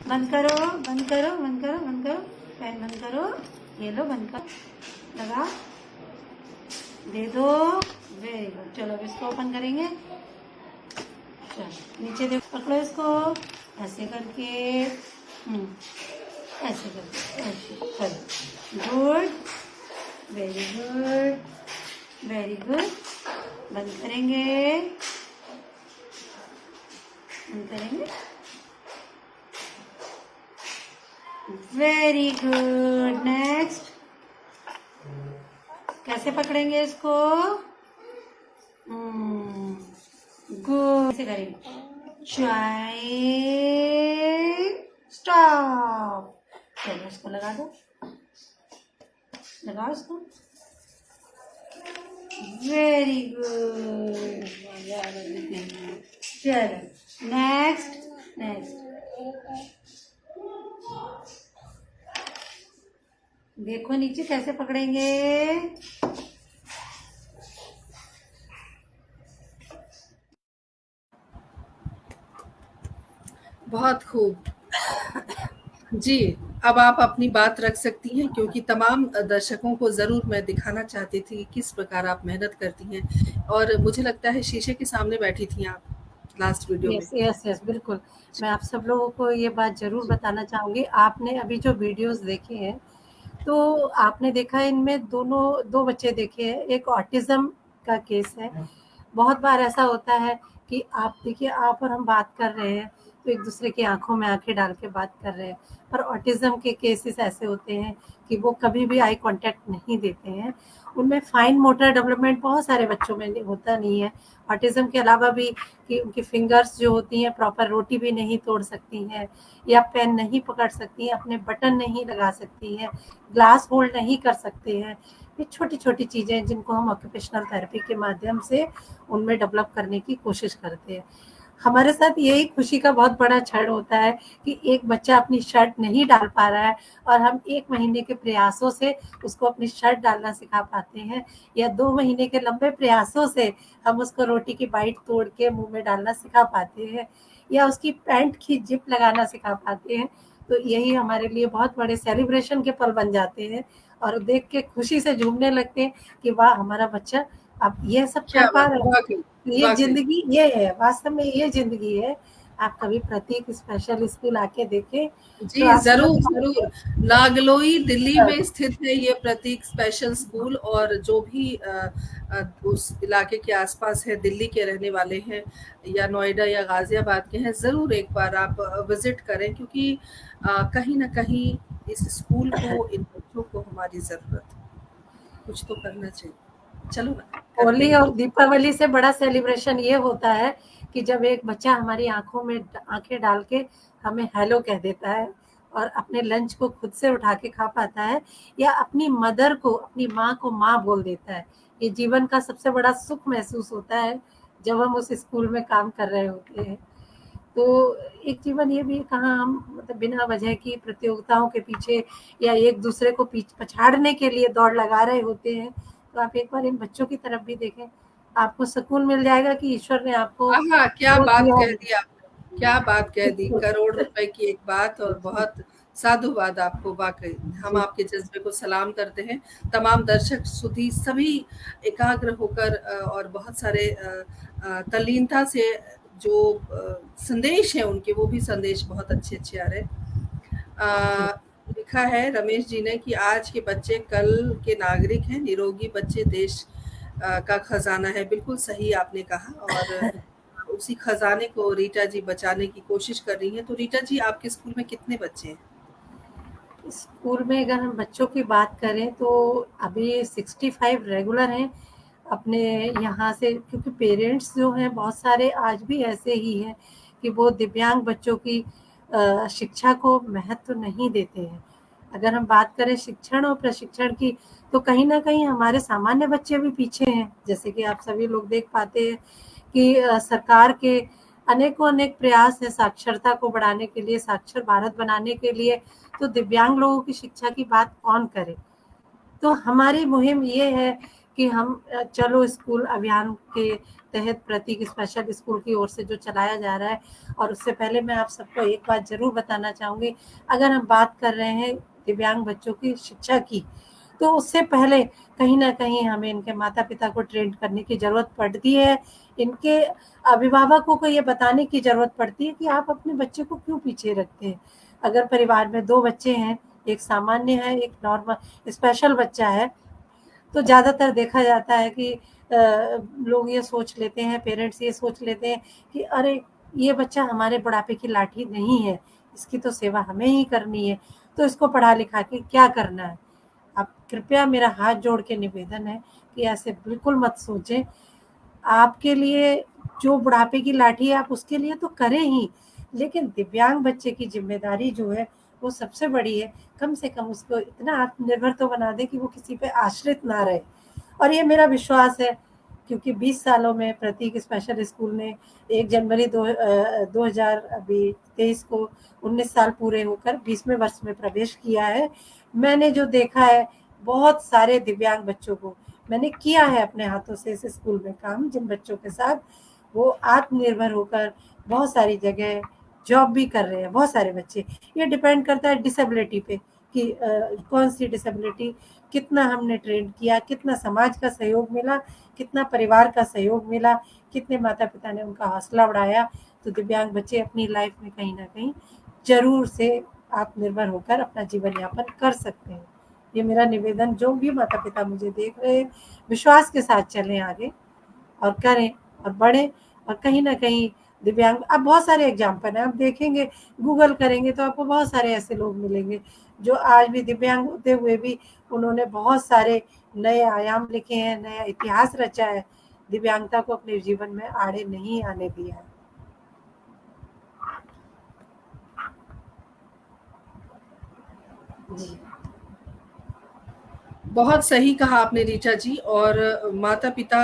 बंद करो, बंद करो, बंद करो, बंद करो, पेन बंद करो। ये लो, बंद करो, लगा दे दो। Very good. चलो अब इसको ओपन करेंगे। चलो नीचे देखो, पकड़ो इसको ऐसे करके, ऐसे करके, ऐसे चलो। Good, very good, very good. बंद करेंगे, बंद करेंगे। Very good. नेक्स्ट, कैसे पकड़ेंगे इसको? गुड, ऐसे करेंगे। चाय स्टॉप। चलो इसको लगा दो, लगाओ इसको। Very good. चलो नेक्स्ट, नेक्स्ट देखो नीचे कैसे पकड़ेंगे। बहुत खूब। जी, अब आप अपनी बात रख सकती हैं, क्योंकि तमाम दर्शकों को ज़रूर मैं दिखाना चाहती थी कि किस प्रकार आप मेहनत करती हैं, और मुझे लगता है शीशे के सामने बैठी थी आप लास्ट वीडियो में। यस, यस, यस, बिल्कुल। मैं आप सब लोगों को ये बात ज़रूर जी। बताना चाहूँगी, आपने अभी जो वीडियोज़ देखे हैं, तो आपने देखा इनमें दोनों 2 बच्चे देखे हैं, एक ऑटिज़्म का केस है। बहुत बार ऐसा होता है कि आप देखिए, आप और हम बात कर रहे हैं, तो एक-दूसरे की आँखों में आँखें डाल के बात कर रहे हैं, पर ऑटिज़्म के केसेस ऐसे होते हैं कि वो कभी भी आई कॉन्टैक्ट नहीं देते हैं। उनमें फाइन मोटर डेवलपमेंट बहुत सारे बच्चों में होता नहीं है। ऑटिज़्म के अलावा भी कि उनकी फिंगर्स जो होती हैं प्रॉपर रोटी भी नहीं तोड़ सकती हैं, या पेन नहीं पकड़ सकती हैं, अपने बटन नहीं लगा सकती हैं, ग्लास होल्ड नहीं कर सकते हैं। ये छोटी-छोटी चीज़ें हैं जिनको हम ऑक्यूपेशनल थेरेपी के माध्यम से उनमें डेवलप करने की कोशिश करते हैं। हमारे साथ यही खुशी का बहुत बड़ा क्षण होता है कि एक बच्चा अपनी शर्ट नहीं डाल पा रहा है और हम 1 महीने के प्रयासों से उसको अपनी शर्ट डालना सिखा पाते हैं, या 2 महीने के लंबे प्रयासों से हम उसको रोटी की बाइट तोड़ के मुँह में डालना सिखा पाते हैं, या उसकी पैंट की जिप लगाना सिखा पाते हैं। तो यही हमारे लिए बहुत बड़े सेलिब्रेशन के पल बन जाते हैं, और देख के खुशी से झूमने लगते हैं कि वाह! हमारा बच्चा अब ये सब क्या कर पा बात है! रहा है। वाक़ई, ये वाक़ई। ज़िंदगी ये है, वास्तव में ये ज़िंदगी है। आप कभी प्रतीक स्पेशल स्कूल आके देखें, तो जी, आप समझ ज़रूर, ज़रूर। जाएँगे। नागलोई दिल्ली हाँ, में स्थित है ये प्रतीक स्पेशल स्कूल, और जो भी उस इलाके के आस-पास है, दिल्ली के रहने वाले हैं या नोएडा या गाज़ियाबाद के हैं, ज़रूर एक बार आप विज़िट करें, क्योंकि कहीं न कहीं इस स्कूल को, इन बच्चों को हमारी ज़रूरत है। कुछ तो करना चाहिए। चलो ना, करते होली हैं और कुछ। दीपावली से बड़ा सेलिब्रेशन ये होता है कि जब एक बच्चा हमारी आँखों में आँखें डाल के हमें हेलो कह देता है, और अपने लंच को खुद से उठा के खा पाता है, या अपनी मदर को, अपनी माँ को माँ बोल देता है। ये जीवन का सबसे बड़ा सुख महसूस होता है, जब हम उस स्कूल में काम कर रहे होते हैं। तो एक जीवन ये भी कहाँ हम मतलब बिना वजह की प्रतियोगिताओं के पीछे या एक दूसरे को पछाड़ने के लिए दौड़ लगा रहे होते हैं। तो आप एक बार इन बच्चों की तरफ भी देखें, आपको सुकून मिल जाएगा कि ईश्वर ने आपको आहा! क्या वो बात दिया कह है। दी आपने, क्या बात कह दी। बिल्कुल। करोड़ रुपए की एक बात, और बहुत साधुवाद आपको वाक़ई। हम जी। आपके जज़्बे को सलाम करते हैं। तमाम दर्शक सुधी सभी एकाग्र होकर और बहुत सारे तल्लीनता से जो संदेश हैं उनके, वो भी संदेश बहुत अच्छे-अच्छे आ रहे हैं। जी। लिखा है रमेश जी ने कि आज के बच्चे कल के नागरिक हैं, निरोगी बच्चे देश का खजाना है। बिल्कुल सही आपने कहा, और उसी खजाने को रीटा जी बचाने की कोशिश कर रही हैं। तो रीटा जी, आपके स्कूल में कितने बच्चे हैं? स्कूल में अगर हम बच्चों की बात करें तो अभी 65 रेगुलर हैं अपने यहाँ से, क्योंकि पेरेंट्स जो हैं बहुत सारे आज भी ऐसे ही हैं कि वो दिव्यांग बच्चों की शिक्षा को महत्व नहीं देते हैं। अगर हम बात करें शिक्षण और प्रशिक्षण की, तो कहीं न कहीं हमारे सामान्य बच्चे भी पीछे हैं। जैसे कि आप सभी लोग देख पाते हैं कि सरकार के अनेकों-अनेक प्रयास हैं साक्षरता को बढ़ाने के लिए, साक्षर भारत बनाने के लिए, तो दिव्यांग लोगों की शिक्षा की बात कौन करे? तो हमारी मुहिम ये है कि हम चलो स्कूल अभियान के तहत प्रतीक स्पेशल स्कूल की ओर से जो चलाया जा रहा है, और उससे पहले मैं आप सबको एक बात ज़रूर बताना चाहूँगी, अगर हम बात कर रहे हैं दिव्यांग बच्चों की शिक्षा की, तो उससे पहले कहीं न कहीं हमें इनके माता-पिता को ट्रेन करने की ज़रूरत पड़ती है। इनके अभिभावकों को ये बताने की ज़रूरत पड़ती है कि आप अपने बच्चे को क्यों पीछे रखते हैं। अगर परिवार में 2 बच्चे हैं, एक सामान्य है, एक नॉर्मल स्पेशल बच्चा है, तो ज़्यादातर देखा जाता है कि लोग ये सोच लेते हैं, पेरेंट्स ये सोच लेते हैं कि अरे! ये बच्चा हमारे बुढ़ापे की लाठी नहीं है, इसकी तो सेवा हमें ही करनी है, तो इसको पढ़ा-लिखा के क्या करना है? आप कृपया, मेरा हाथ जोड़ के निवेदन है कि ऐसे बिल्कुल मत सोचें। आपके लिए जो बुढ़ापे की लाठी है आप उसके लिए तो करें ही, लेकिन दिव्यांग बच्चे की ज़िम्मेदारी जो है वो सबसे बड़ी है। कम से कम उसको इतना आत्मनिर्भर तो बना दें कि वो किसी पे आश्रित ना रहे। और ये मेरा विश्वास है, क्योंकि 20 सालों में प्रतीक स्पेशल स्कूल ने 1 जनवरी 2000 अभी 23 को 19 साल पूरे होकर 20वें वर्ष में प्रवेश किया है। मैंने जो देखा है बहुत सारे दिव्यांग बच्चों को, मैंने किया है अपने हाथों से इस स्कूल में काम, जिन बच्चों के साथ वो आत्मनिर्भर होकर बहुत सारी जगह जॉब भी कर रहे हैं बहुत सारे बच्चे। ये डिपेंड करता है डिसेबिलिटी पे कि कौन सी डिसेबिलिटी, कितना हमने ट्रेन किया, कितना समाज का सहयोग मिला, कितना परिवार का सहयोग मिला, कितने माता पिता ने उनका हौसला बढ़ाया। तो दिव्यांग बच्चे अपनी लाइफ में कहीं ना कहीं जरूर से आत्मनिर्भर होकर अपना जीवन यापन कर सकते हैं। ये मेरा निवेदन, जो भी माता पिता मुझे देख रहे हैं, विश्वास के साथ चलें आगे और करें और बढ़ें। और कहीं ना कहीं दिव्यांग, अब बहुत सारे एग्जाम्पल हैं, आप देखेंगे, गूगल करेंगे तो आपको बहुत सारे ऐसे लोग मिलेंगे जो आज भी दिव्यांग होते हुए भी उन्होंने बहुत सारे नए आयाम लिखे हैं, नया इतिहास रचा है, दिव्यांगता को अपने जीवन में आड़े नहीं आने दिया है। जी। बहुत सही कहा आपने रीटा जी। और माता-पिता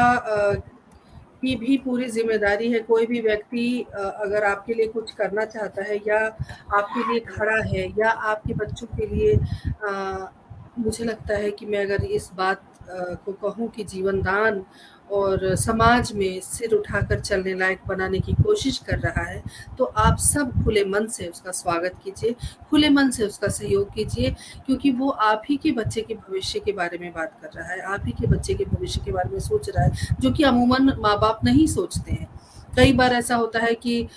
की भी पूरी ज़िम्मेदारी है। कोई भी व्यक्ति अगर आपके लिए कुछ करना चाहता है या आपके लिए खड़ा है या आपके बच्चों के लिए मुझे लगता है कि मैं अगर इस बात को कहूँ कि जीवन दान और समाज में सिर उठाकर चलने लायक बनाने की कोशिश कर रहा है, तो आप सब खुले मन से उसका स्वागत कीजिए, खुले मन से उसका सहयोग कीजिए, क्योंकि वो आप ही के बच्चे के भविष्य के बारे में बात कर रहा है, आप ही के बच्चे के भविष्य के बारे में सोच रहा है, जो कि अमूमन माँ-बाप नहीं सोचते हैं। कई बार ऐसा होता है कि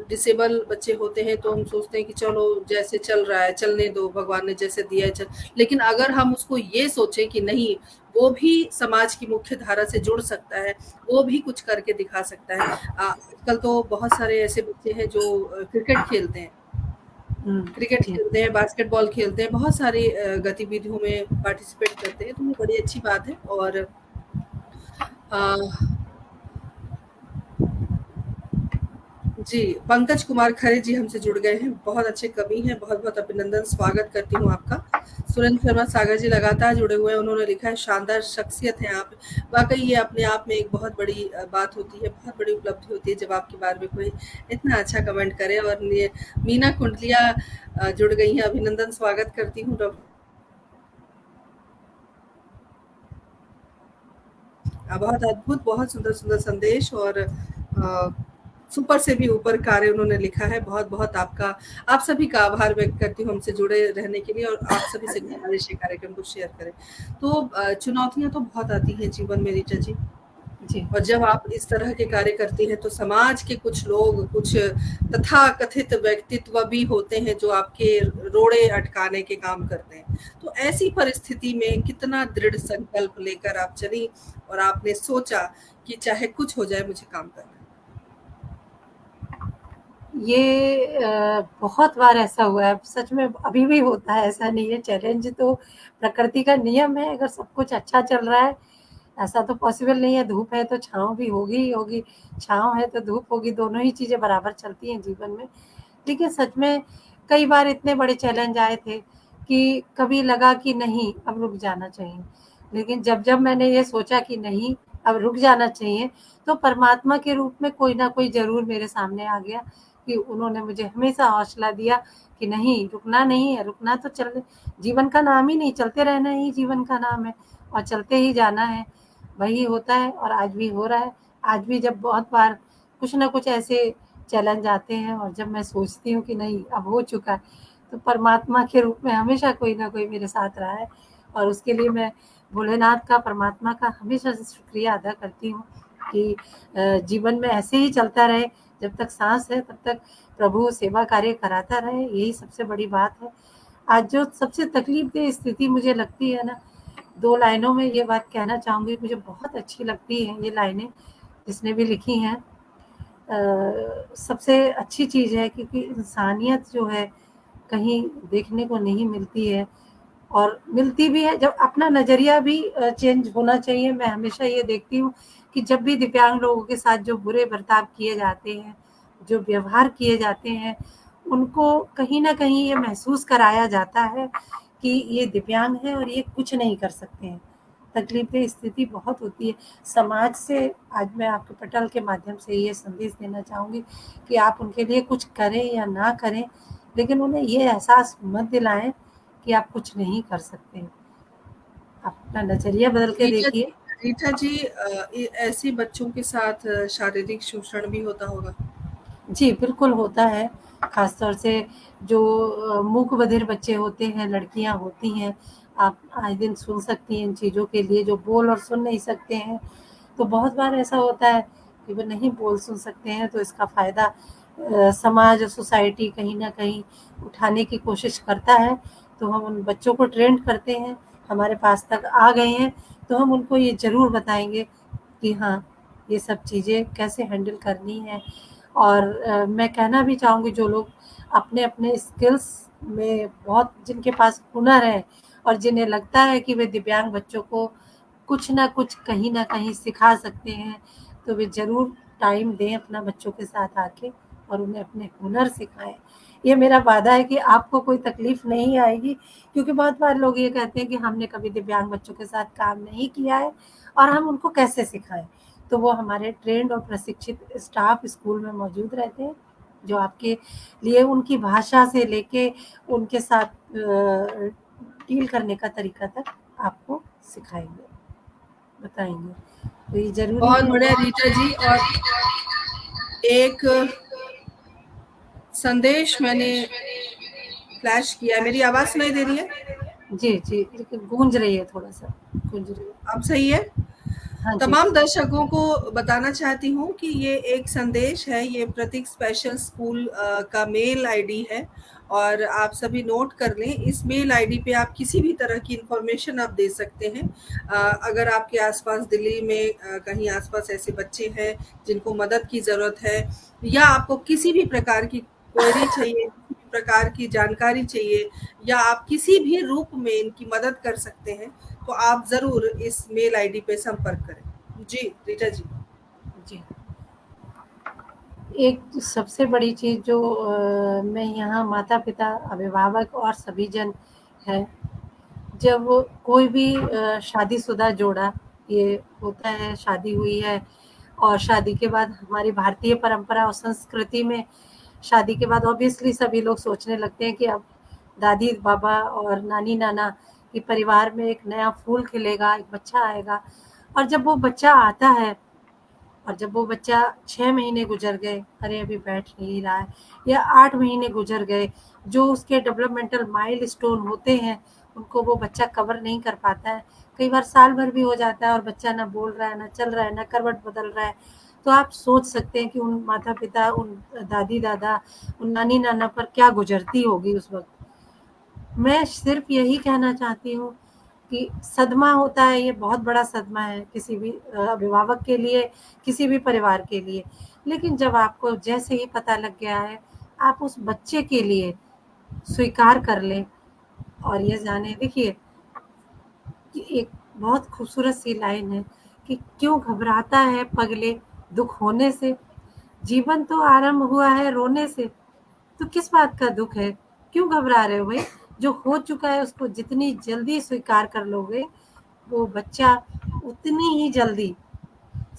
डिसेबल बच्चे होते हैं तो हम सोचते हैं कि चलो जैसे चल रहा है चलने दो, भगवान ने जैसे दिया है चल। लेकिन अगर हम उसको ये सोचें कि नहीं, वो भी समाज की मुख्य धारा से जुड़ सकता है, वो भी कुछ करके दिखा सकता है। आजकल तो बहुत सारे ऐसे बच्चे हैं जो क्रिकेट खेलते हैं, जी। बास्केटबॉल खेलते हैं, बहुत सारी गतिविधियों में पार्टिसिपेट करते हैं, तो ये बड़ी अच्छी बात है। और अ, जी, पंकज कुमार खरे जी हमसे जुड़ गए हैं, बहुत अच्छे कवि हैं, बहुत-बहुत अभिनंदन, स्वागत करती हूँ आपका। सुरेंद्र शर्मा सागर जी लगातार जुड़े हुए हैं, उन्होंने लिखा है शानदार शख्सियत हैं आप। वाक़ई ये अपने आप में एक बहुत बड़ी बात होती है, बहुत बड़ी उपलब्धि होती है जब आपके बारे में कोई इतना अच्छा कमेंट करे। और ये मीना कुंडलिया जुड़ गई हैं, अभिनंदन, स्वागत करती हूँ। बहुत अद्भुत, बहुत सुंदर-सुंदर संदेश और सुपर से भी ऊपर कार्य उन्होंने लिखा है। बहुत-बहुत आपका, आप सभी का आभार व्यक्त करती हूँ हमसे जुड़े रहने के लिए और आप सभी से गुज़ारिश है कार्यक्रम को शेयर करें। तो चुनौतियाँ तो बहुत आती हैं जीवन में रीटा जी, जी। और जब आप इस तरह के कार्य करती हैं तो समाज के कुछ लोग, कुछ तथाकथित व्यक्तित्व भी होते हैं जो आपके रोड़े अटकाने के काम करते हैं। तो ऐसी परिस्थिति में कितना दृढ़ संकल्प लेकर आप चली और आपने सोचा कि चाहे कुछ हो जाए मुझे काम करना है? ये बहुत बार ऐसा हुआ है, सच में अभी भी होता है, ऐसा नहीं है। चैलेंज तो प्रकृति का नियम है, अगर सब कुछ अच्छा चल रहा है, ऐसा तो पॉसिबल नहीं है। धूप है तो छाँव भी होगी ही होगी, छाँव है तो धूप होगी, दोनों ही चीज़ें बराबर चलती हैं जीवन में। लेकिन सच में कई बार इतने बड़े चैलेंज आए थे कि कभी लगा कि नहीं, अब रुक जाना चाहिए। लेकिन जब-जब मैंने ये सोचा कि नहीं, अब रुक जाना चाहिए, तो परमात्मा के रूप में कोई ना कोई ज़रूर मेरे सामने आ गया कि उन्होंने मुझे हमेशा हौसला दिया कि नहीं, रुकना नहीं है, रुकना तो चल, जीवन का नाम ही नहीं, चलते रहना ही जीवन का नाम है और चलते ही जाना है। वही होता है और आज भी हो रहा है। आज भी जब बहुत बार कुछ ना कुछ ऐसे चैलेंज आते हैं और जब मैं सोचती हूँ कि नहीं, अब हो चुका है, तो परमात्मा के रूप में हमेशा कोई ना कोई मेरे साथ रहा है और उसके लिए मैं भोलेनाथ का, परमात्मा का हमेशा से शुक्रिया अदा करती हूँ कि जीवन में ऐसे ही चलता रहे, जब तक साँस है तब तक प्रभु सेवा कार्य कराता रहे, यही सबसे बड़ी बात है। आज जो सबसे तकलीफ़देह स्थिति मुझे लगती है ना, 2 लाइनों में ये बात कहना चाहूँगी, मुझे बहुत अच्छी लगती हैं ये लाइनें, जिसने भी लिखी हैं। सबसे अच्छी चीज़ है क्योंकि इंसानियत जो है कहीं देखने को नहीं मिलती है और मिलती भी है जब अपना नज़रिया भी चेंज होना चाहिए। मैं हमेशा ये देखती हूँ कि जब भी दिव्यांग लोगों के साथ जो बुरे बर्ताव किए जाते हैं, जो व्यवहार किए जाते हैं, उनको कहीं न कहीं ये महसूस कराया जाता है कि ये दिव्यांग हैं और ये कुछ नहीं कर सकते हैं। तकलीफ़देह स्थिति बहुत होती है। समाज से आज मैं आपके पटल के माध्यम से ये संदेश देना चाहूँगी कि आप उनके लिए कुछ करें या ना करें, लेकिन उन्हें ये एहसास मत दिलाएँ कि आप कुछ नहीं कर सकते। आप अपना नज़रिया बदल के रीटा देखिए। रीटा जी, ऐसे बच्चों के साथ शारीरिक शोषण भी होता होगा? जी, बिल्कुल होता है। ख़ास तौर से जो मूक बधिर बच्चे होते हैं, लड़कियाँ होती हैं, आप आए दिन सुन सकती हैं इन चीज़ों के लिए, जो बोल और सुन नहीं सकते हैं। तो बहुत बार ऐसा होता है कि वो नहीं बोल सुन सकते हैं, तो इसका फ़ायदा समाज और सोसाइटी कहीं न कहीं उठाने की कोशिश करता है। तो हम उन बच्चों को ट्रेंड करते हैं, हमारे पास तक आ गए हैं, तो हम उनको ये ज़रूर बताएँगे कि हाँ, ये सब चीज़ें कैसे हैंडल करनी है। और मैं कहना भी चाहूँगी जो लोग अपने-अपने स्किल्स में बहुत जिनके पास हुनर है और जिन्हें लगता है कि वे दिव्यांग बच्चों को कुछ न कुछ कहीं न कहीं सिखा सकते हैं, तो वे ज़रूर टाइम दें अपना बच्चों के साथ आके और उन्हें अपने हुनर सिखाएँ। ये मेरा वादा है कि आपको कोई तकलीफ़ नहीं आएगी, क्योंकि बहुत बार लोग ये कहते हैं कि हमने कभी दिव्यांग बच्चों के साथ काम नहीं किया है और हम उनको कैसे सिखाएँ? तो वो हमारे ट्रेन्ड और प्रशिक्षित स्टाफ स्कूल में मौजूद रहते हैं, जो आपके लिए उनकी भाषा से लेके उनके साथ डील करने का तरीका तक आपको सिखाएँगे, बताएँगे। तो ये ज़रूरी बहुत है। बढ़िया रीटा जी। और एक संदेश मैंने फ्लैश किया है। मेरी आवाज़ सुनाई दे रही है? जी, जी, लेकिन गूंज रही है थोड़ा-सा, गूंज रही है। अब सही है? हाँ जी। तमाम दर्शकों को बताना चाहती हूँ कि ये एक संदेश है, ये प्रतीक स्पेशल स्कूल का मेल आईडी है और आप सभी नोट कर लें। इस मेल आईडी पे आप किसी भी तरह की इंफॉर्मेशन आप दे सकते हैं। अगर आपके आसपास दिल्ली में कहीं आसपास ऐसे बच्चे हैं जिनको मदद की ज़रूरत है, या आपको किसी भी प्रकार की क्वेरी चाहिए, किसी भी प्रकार की जानकारी चाहिए, या आप किसी भी रूप में इनकी मदद कर सकते हैं, तो आप ज़रूर इस मेल आईडी पे संपर्क करें। जी, रीटा जी। जी। एक सबसे बड़ी चीज़ जो मैं यहाँ माता-पिता, अभिभावक और सभी जन हैं, जब कोई भी शादीशुदा जोड़ा ये होता है, शादी हुई है और शादी के बाद हमारी भारतीय परंपरा और संस्कृति में शादी के बाद ऑब्वियसली सभी लोग सोचने लगते हैं कि अब दादी-बाबा और नानी-नाना के परिवार में एक नया फूल खिलेगा, एक बच्चा आएगा। और जब वो बच्चा आता है और जब वो बच्चा 6 महीने गुज़र गए, अरे अभी बैठ नहीं रहा है, या 8 महीने गुज़र गए, जो उसके डेवलपमेंटल माइलस्टोन होते हैं, उनको वो बच्चा कवर नहीं कर पाता है। कई बार साल भर भी हो जाता है और बच्चा ना बोल रहा है, ना चल रहा है, ना करवट बदल रहा है। तो आप सोच सकते हैं कि उन माता-पिता, उन दादी-दादा, उन नानी-नाना पर क्या गुज़रती होगी उस वक़्त। मैं सिर्फ़ यही कहना चाहती हूँ कि सदमा होता है, ये बहुत बड़ा सदमा है किसी भी अभिभावक के लिए, किसी भी परिवार के लिए। लेकिन जब आपको जैसे ही पता लग गया है, आप उस बच्चे के लिए स्वीकार कर लें और ये जानें, देखिए कि एक बहुत खूबसूरत सी लाइन है कि क्यों घबराता है पगले दुःख होने से, जीवन तो आरंभ हुआ है रोने से। तो किस बात का दुःख है? क्यों घबरा रहे हो भई? जो हो चुका है उसको जितनी जल्दी स्वीकार कर लोगे, वो बच्चा उतनी ही जल्दी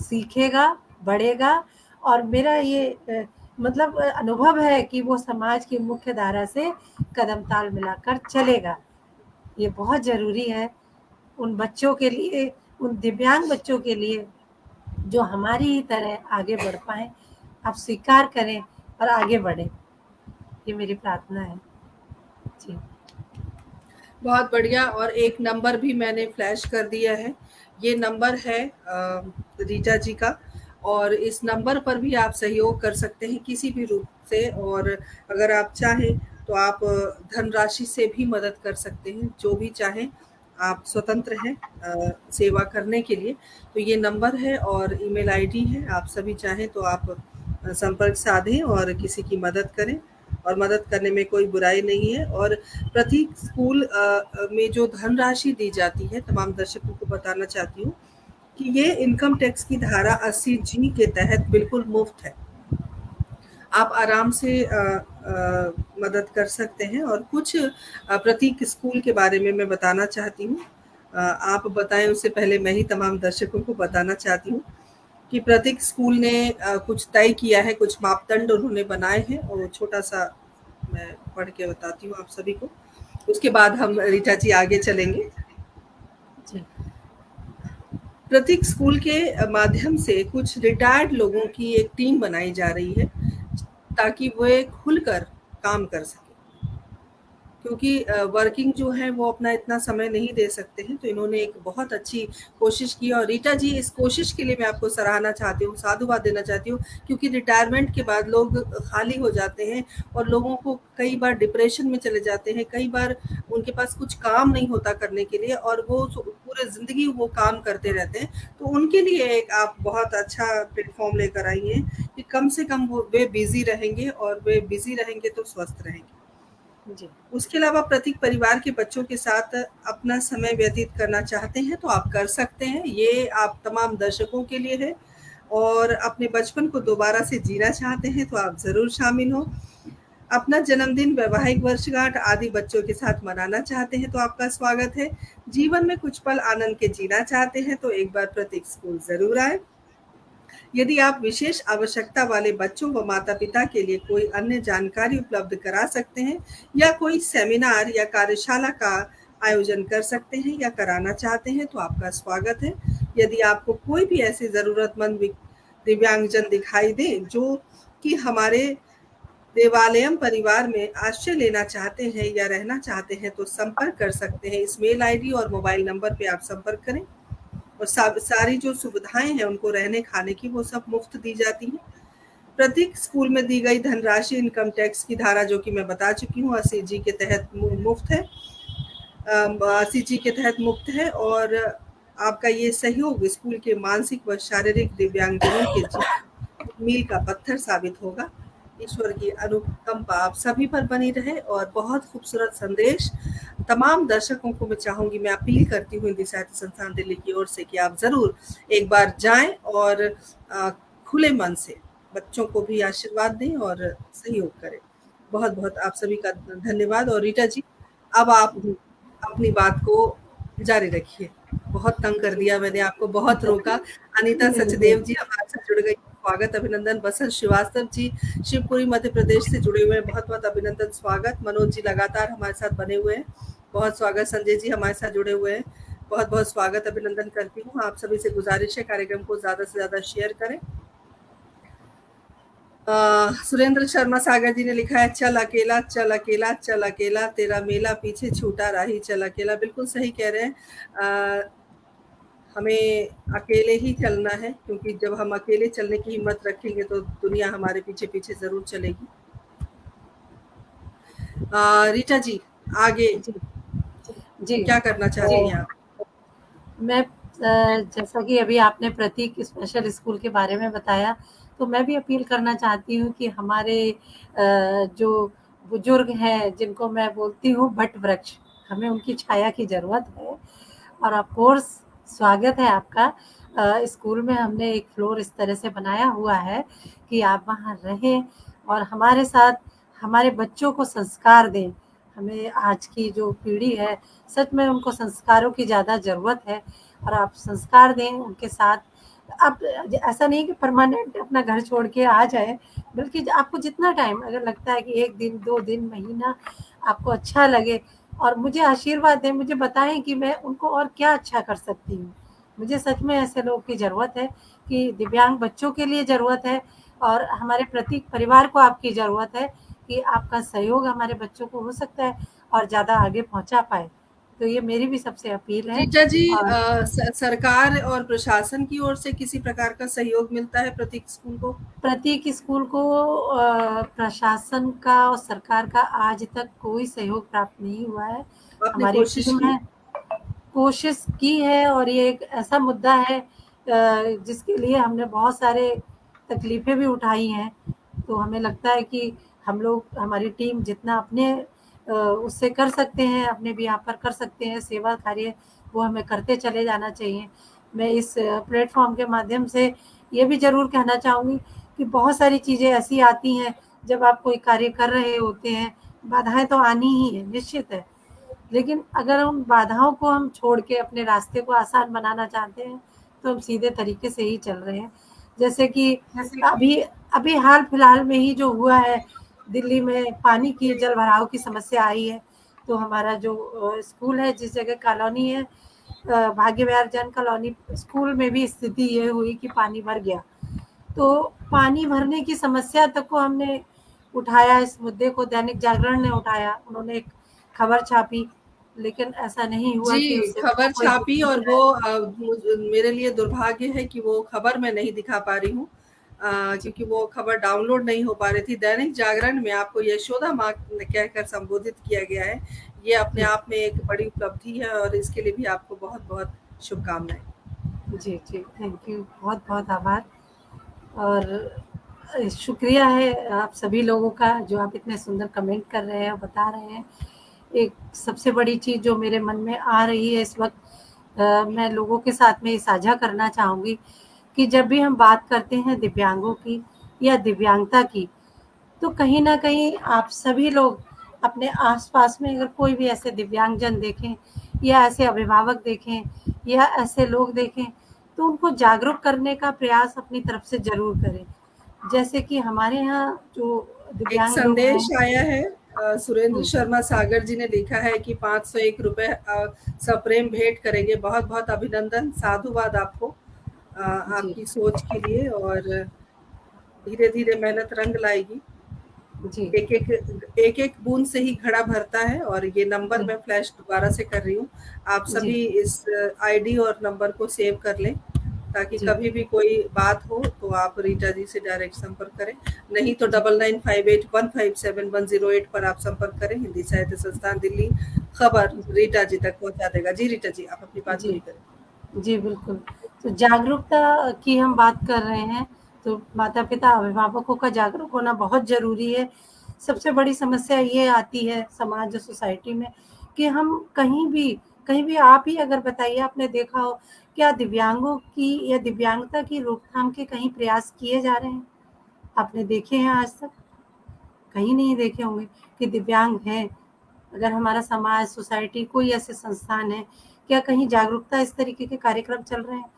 सीखेगा, बढ़ेगा। और मेरा ये मतलब अनुभव है कि वो समाज की मुख्य धारा से कदम ताल मिलाकर चलेगा। ये बहुत ज़रूरी है उन बच्चों के लिए, उन दिव्यांग बच्चों के लिए जो हमारी ही तरह आगे बढ़ पाएँ। आप स्वीकार करें और आगे बढ़ें। ये मेरी प्रार्थना है। जी। बहुत बढ़िया। और एक नंबर भी मैंने फ्लैश कर दिया है। ये नंबर है रीटा जी का, और इस नंबर पर भी आप सहयोग कर सकते हैं किसी भी रूप से। और अगर आप चाहें तो आप धनराशि से भी मदद कर सकते हैं, जो भी चाहें। आप स्वतंत्र हैं सेवा करने के लिए। तो ये नंबर है और ईमेल आईडी है। आप सभी चाहें तो आप संपर्क साधें और किसी की मदद करें, और मदद करने में कोई बुराई नहीं है। और प्रतीक स्कूल में जो धनराशि दी जाती है, तमाम दर्शकों को बताना चाहती हूँ कि ये इनकम टैक्स की धारा 80 जी के तहत बिल्कुल मुफ्त है। आप आराम से मदद कर सकते हैं। और कुछ प्रतीक स्कूल के बारे में मैं बताना चाहती हूँ। आप बताएं उससे पहले मैं ही तमाम दर्शकों को बताना चाहती हूँ कि प्रतीक स्कूल ने कुछ तय किया है, कुछ मापदंड उन्होंने बनाए हैं, और छोटा सा मैं पढ़ के बताती हूँ आप सभी को। उसके बाद हम रीटा जी आगे चलेंगे। जी। प्रतीक स्कूल के माध्यम से कुछ रिटायर्ड लोगों की एक टीम बनाई जा रही है, ताकि वे खुलकर काम कर सकें। क्योंकि वर्किंग जो है वो अपना इतना समय नहीं दे सकते हैं, तो इन्होंने एक बहुत अच्छी कोशिश की और रीटा जी इस कोशिश के लिए मैं आपको सराहना चाहती हूँ, साधुवाद देना चाहती हूँ, क्योंकि रिटायरमेंट के बाद लोग खाली हो जाते हैं और लोगों को कई बार डिप्रेशन में चले जाते हैं, कई बार उनके पास कुछ काम नहीं होता करने के लिए और वो पूरे ज़िंदगी वो काम करते रहते हैं। तो उनके लिए एक आप बहुत अच्छा प्लेटफ़ॉर्म लेकर आई हैं कि कम से कम वे बिज़ी रहेंगे और वे बिज़ी रहेंगे तो स्वस्थ रहेंगे। जी। उसके अलावा प्रत्येक परिवार के बच्चों के साथ अपना समय व्यतीत करना चाहते हैं तो आप कर सकते हैं। ये आप तमाम दर्शकों के लिए है और अपने बचपन को दोबारा से जीना चाहते हैं तो आप ज़रूर शामिल हों। अपना जन्मदिन, वैवाहिक वर्षगांठ आदि बच्चों के साथ मनाना चाहते हैं तो आपका स्वागत है। जीवन में कुछ पल आनंद के जीना चाहते हैं तो एक बार प्रत्येक स्कूल ज़रूर आएँ। यदि आप विशेष आवश्यकता वाले बच्चों व माता-पिता के लिए कोई अन्य जानकारी उपलब्ध करा सकते हैं या कोई सेमिनार या कार्यशाला का आयोजन कर सकते हैं या कराना चाहते हैं तो आपका स्वागत है। यदि आपको कोई भी ऐसे ज़रूरतमंद दिव्यांगजन दिखाई दे जो कि हमारे देवालयम परिवार में आश्रय लेना चाहते हैं या रहना चाहते हैं तो संपर्क कर सकते हैं। इस मेल आईडी और मोबाइल नंबर पे आप संपर्क करें और सारी जो सुविधाएं हैं उनको रहने खाने की वो सब मुफ्त दी जाती हैं। प्रत्येक स्कूल में दी गई धनराशि इनकम टैक्स की धारा जो कि मैं बता चुकी हूँ 80G के तहत मुफ्त है। 80G के तहत मुफ्त है और आपका ये सहयोग स्कूल के मानसिक व शारीरिक दिव्यांगजनों के जीवन मील का पत्थर साबित होगा। ईश्वर की अनुकंपा आप सभी पर बनी रहे और बहुत खूबसूरत संदेश तमाम दर्शकों को मैं चाहूँगी, मैं अपील करती हूँ हिंदी साहित्य संस्थान दिल्ली की ओर से कि आप ज़रूर एक बार जाएँ और खुले मन से बच्चों को भी आशीर्वाद दें और सहयोग करें। बहुत-बहुत आप सभी का धन्यवाद और रीटा जी, अब आप अपनी बात को जारी रखिए। बहुत तंग कर दिया मैंने आपको, बहुत रोका। अनीता सचदेव जी हमारे साथ जुड़ गई, स्वागत अभिनंदन। बसंत श्रीवास्तव जी शिवपुरी मध्य प्रदेश से जुड़े हुए हैं, बहुत-बहुत अभिनंदन स्वागत। मनोज जी लगातार हमारे साथ बने हुए हैं, बहुत स्वागत। संजय जी हमारे साथ जुड़े हुए हैं, बहुत-बहुत स्वागत अभिनंदन करती हूँ। आप सभी से गुजारिश है कार्यक्रम को ज़्यादा से ज़्यादा शेयर करें। सुरेंद्र शर्मा सागर जी ने लिखा है चल अकेला चल अकेला चल अकेला तेरा मेला पीछे छूटा राही चल अकेला। बिल्कुल सही कह रहे हैं। हमें अकेले ही चलना है क्योंकि जब हम अकेले चलने की हिम्मत रखेंगे तो दुनिया हमारे पीछे पीछे जरूर चलेगी। रीटा जी आगे जी क्या करना चाहती हैं आप? मैं जैसा कि अभी आपने प्रतीक स्पेशल स्कूल के बारे में बताया, तो मैं भी अपील करना चाहती हूँ कि हमारे जो बुजुर्ग हैं जिनको मैं बोलती हूँ बट वृक्ष, हमें उनकी छाया की ज़रूरत है। और ऑफ कोर्स स्वागत है आपका। स्कूल में हमने एक फ्लोर इस तरह से बनाया हुआ है कि आप वहाँ रहें और हमारे साथ हमारे बच्चों को संस्कार दें। हमें आज की जो पीढ़ी है सच में उनको संस्कारों की ज़्यादा ज़रूरत है और आप संस्कार दें उनके साथ। आप ऐसा नहीं कि परमानेंट अपना घर छोड़ के आ जाए, बल्कि आपको जितना टाइम अगर लगता है कि 1 दिन 2 दिन महीना आपको अच्छा लगे और मुझे आशीर्वाद दें, मुझे बताएं कि मैं उनको और क्या अच्छा कर सकती हूँ। मुझे सच में ऐसे लोगों की ज़रूरत है कि दिव्यांग बच्चों के लिए ज़रूरत है और हमारे प्रत्येक परिवार को आपकी ज़रूरत है कि आपका सहयोग हमारे बच्चों को हो सकता है और ज़्यादा आगे पहुंचा पाए। तो ये मेरी भी सबसे अपील है। रीटा जी और सरकार और प्रशासन की ओर से किसी प्रकार का सहयोग मिलता है प्रत्येक स्कूल को? प्रत्येक स्कूल को प्रशासन का और सरकार का आज तक कोई सहयोग प्राप्त नहीं हुआ है। आपने हमारी कोशिश टीम की? है, कोशिश की है और ये एक ऐसा मुद्दा है जिसके लिए हमने बहुत सारे तकलीफ़ें भी उठाई हैं। तो हमें लगता है कि हम लोग हमारी टीम जितना अपने उससे कर सकते हैं, अपने भी यहाँ पर कर सकते हैं सेवा कार्य, वो हमें करते चले जाना चाहिए। मैं इस प्लेटफ़ॉर्म के माध्यम से ये भी ज़रूर कहना चाहूँगी कि बहुत सारी चीज़ें ऐसी आती हैं, जब आप कोई कार्य कर रहे होते हैं, बाधाएँ तो आनी ही है, निश्चित है। लेकिन अगर उन बाधाओं को हम छोड़ के अपने रास्ते को आसान बनाना चाहते हैं, तो हम सीधे तरीके से ही चल रहे हैं। जैसे कि अभी अभी हाल-फिलहाल में ही जो हुआ है, दिल्ली में पानी की जल-भराव की समस्या आई है, तो हमारा जो स्कूल है, जिस जगह कॉलोनी है भाग्य विहार जन कॉलोनी, स्कूल में भी स्थिति ये हुई कि पानी भर गया। तो पानी भरने की समस्या तक को हमने उठाया इस मुद्दे को, दैनिक जागरण ने उठाया, उन्होंने एक खबर छापी, लेकिन ऐसा नहीं हुआ कि जी, उससे उनको खबर कोई छापी दिक्कत और वो आए। मेरे लिए दुर्भाग्य है कि वो खबर मैं नहीं दिखा पा रही हूँ, जी, क्योंकि वो खबर डाउनलोड नहीं हो पा रही थी। दैनिक जागरण में आपको यशोदा माँ कहकर संबोधित किया गया है। ये अपने जी, आप में एक बड़ी उपलब्धि है और इसके लिए भी आपको बहुत-बहुत शुभकामनाएँ। जी, जी, थैंक यू, बहुत-बहुत आभार। और शुक्रिया है आप सभी लोगों का, जो आप इतने सुंदर कमेंट कर रहे हैं और बता रहे हैं। एक सबसे बड़ी चीज़ जो मेरे मन में आ रही है इस वक़्त, मैं लोगों के साथ में ये साझा करना चाहूँगी कि जब भी हम बात करते हैं दिव्यांगों की या दिव्यांगता की, तो कहीं न कहीं आप सभी लोग अपने आस-पास में अगर कोई भी ऐसे दिव्यांगजन देखें या ऐसे अभिभावक देखें या ऐसे लोग देखें, तो उनको जागरूक करने का प्रयास अपनी तरफ से ज़रूर करें। जैसे कि हमारे यहाँ जो एक दिव्यांग लोग संदेश हैं। आया है, सुरेंद्र हुँ, शर्मा सागर जी ने लिखा है कि ₹501 सप्रेम भेंट करेंगे। बहुत-बहुत अभिनंदन, साधुवाद आपको, जी, आपकी सोच के लिए, और धीरे-धीरे मेहनत रंग लाएगी। जी, एक-एक बूंद से ही घड़ा भरता है, और ये नंबर जी, मैं फ्लैश दोबारा से कर रही हूँ। आप जी, सभी इस आईडी और नंबर को सेव कर लें, ताकि जी, कभी भी कोई बात हो तो आप रीटा जी से डायरेक्ट संपर्क करें। नहीं तो जी, 9958157108 पर आप संपर्क करें। हिंदी साहित्य संस्थान दिल्ली खबर जी, रीटा जी तक पहुँचा देगा। जी रीटा जी, आप अपनी बात पूरी जी। करें। जी, बिल्कुल। तो जागरूकता की हम बात कर रहे हैं, तो माता-पिता, अभिभावकों का जागरूक होना बहुत ज़रूरी है। सबसे बड़ी समस्या ये आती है समाज और सोसाइटी में कि हम कहीं भी आप ही अगर बताइए, आपने देखा हो, क्या दिव्यांगों की या दिव्यांगता की रोकथाम के कहीं प्रयास किए जा रहे हैं? आपने देखे हैं आज तक? कहीं नहीं देखे होंगे कि दिव्यांग हैं। अगर हमारा समाज, सोसाइटी, कोई ऐसे संस्थान है, क्या कहीं जागरूकता इस तरीके के कार्यक्रम चल रहे हैं?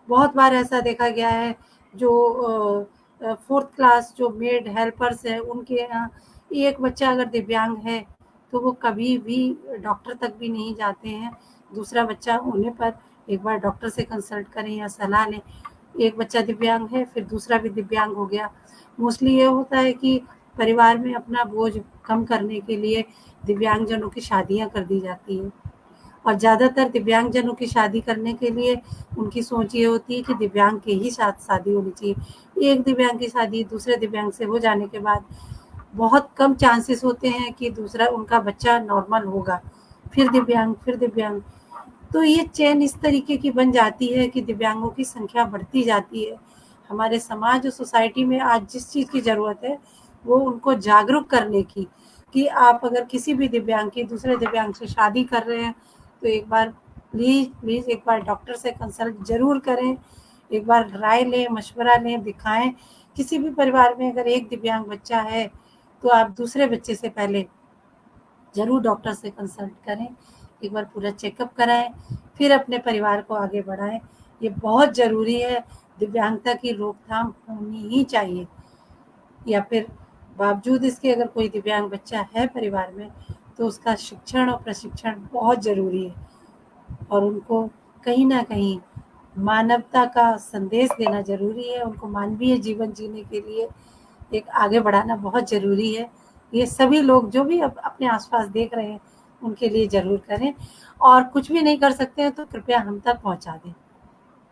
बहुत बार ऐसा देखा गया है, जो 4th क्लास जो मेड हेल्पर्स हैं, उनके यहाँ एक बच्चा अगर दिव्यांग है, तो वो कभी भी डॉक्टर तक भी नहीं जाते हैं। दूसरा बच्चा होने पर एक बार डॉक्टर से कंसल्ट करें या सलाह लें। एक बच्चा दिव्यांग है, फिर दूसरा भी दिव्यांग हो गया। मोस्टली ये होता है कि परिवार में अपना बोझ कम करने के लिए दिव्यांगजनों की शादियाँ कर दी जाती हैं। और ज़्यादातर दिव्यांगजनों की शादी करने के लिए उनकी सोच ये होती है कि दिव्यांग की ही साथ शादी होनी चाहिए। एक दिव्यांग की शादी दूसरे दिव्यांग से हो जाने के बाद बहुत कम चांसेस होते हैं कि दूसरा उनका बच्चा नॉर्मल होगा। फिर दिव्यांग, फिर दिव्यांग। तो ये चेन इस तरीके की बन जाती है कि दिव्यांगों की संख्या बढ़ती जाती है। हमारे समाज और सोसाइटी में आज जिस चीज़ की ज़रूरत है, वो उनको जागरूक करने की, कि आप अगर किसी भी दिव्यांग की दूसरे दिव्यांग से शादी कर रहे हैं, तो एक बार प्लीज़ एक बार डॉक्टर से कंसल्ट ज़रूर करें। एक बार राय लें, मशवरा लें, दिखाएँ। किसी भी परिवार में अगर एक दिव्यांग बच्चा है, तो आप दूसरे बच्चे से पहले ज़रूर डॉक्टर से कंसल्ट करें, एक बार पूरा चेकअप कराएँ, फिर अपने परिवार को आगे बढ़ाएँ। ये बहुत ज़रूरी है, दिव्यांगता की रोकथाम होनी ही चाहिए। या फिर बावजूद इसके अगर कोई दिव्यांग बच्चा है परिवार में, तो उसका शिक्षण और प्रशिक्षण बहुत ज़रूरी है, और उनको कहीं न कहीं मानवता का संदेश देना ज़रूरी है, उनको मानवीय जीवन जीने के लिए एक आगे बढ़ाना बहुत ज़रूरी है। ये सभी लोग जो भी अपने आस-पास देख रहे हैं, उनके लिए ज़रूर करें, और कुछ भी नहीं कर सकते हैं तो कृपया हम तक पहुँचा दें।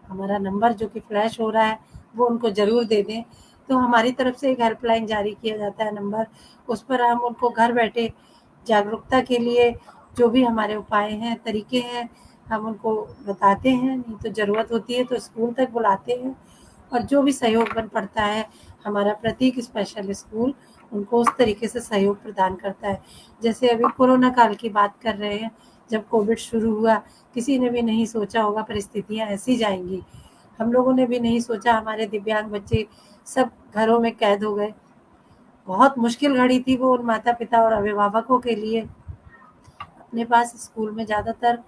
हमारा नंबर जो कि फ्लैश हो रहा है, वो उनको ज़रूर दे दें। तो हमारी तरफ से एक हेल्पलाइन जारी किया जाता है नंबर, उस पर हम उनको घर बैठे जागरूकता के लिए जो भी हमारे उपाय हैं, तरीके हैं, हम उनको बताते हैं। नहीं तो ज़रूरत होती है तो स्कूल तक बुलाते हैं, और जो भी सहयोग बन पड़ता है, हमारा प्रतीक स्पेशल स्कूल उनको उस तरीके से सहयोग प्रदान करता है। जैसे अभी कोरोना काल की बात कर रहे हैं, जब कोविड शुरू हुआ, किसी ने भी नहीं सोचा होगा परिस्थितियाँ ऐसी जाएँगी। हम लोगों ने भी नहीं सोचा हमारे दिव्यांग बच्चे सब घरों में कैद हो गए। बहुत मुश्किल घड़ी थी वो उन माता-पिता और अभिभावकों के लिए। अपने पास स्कूल में ज़्यादातर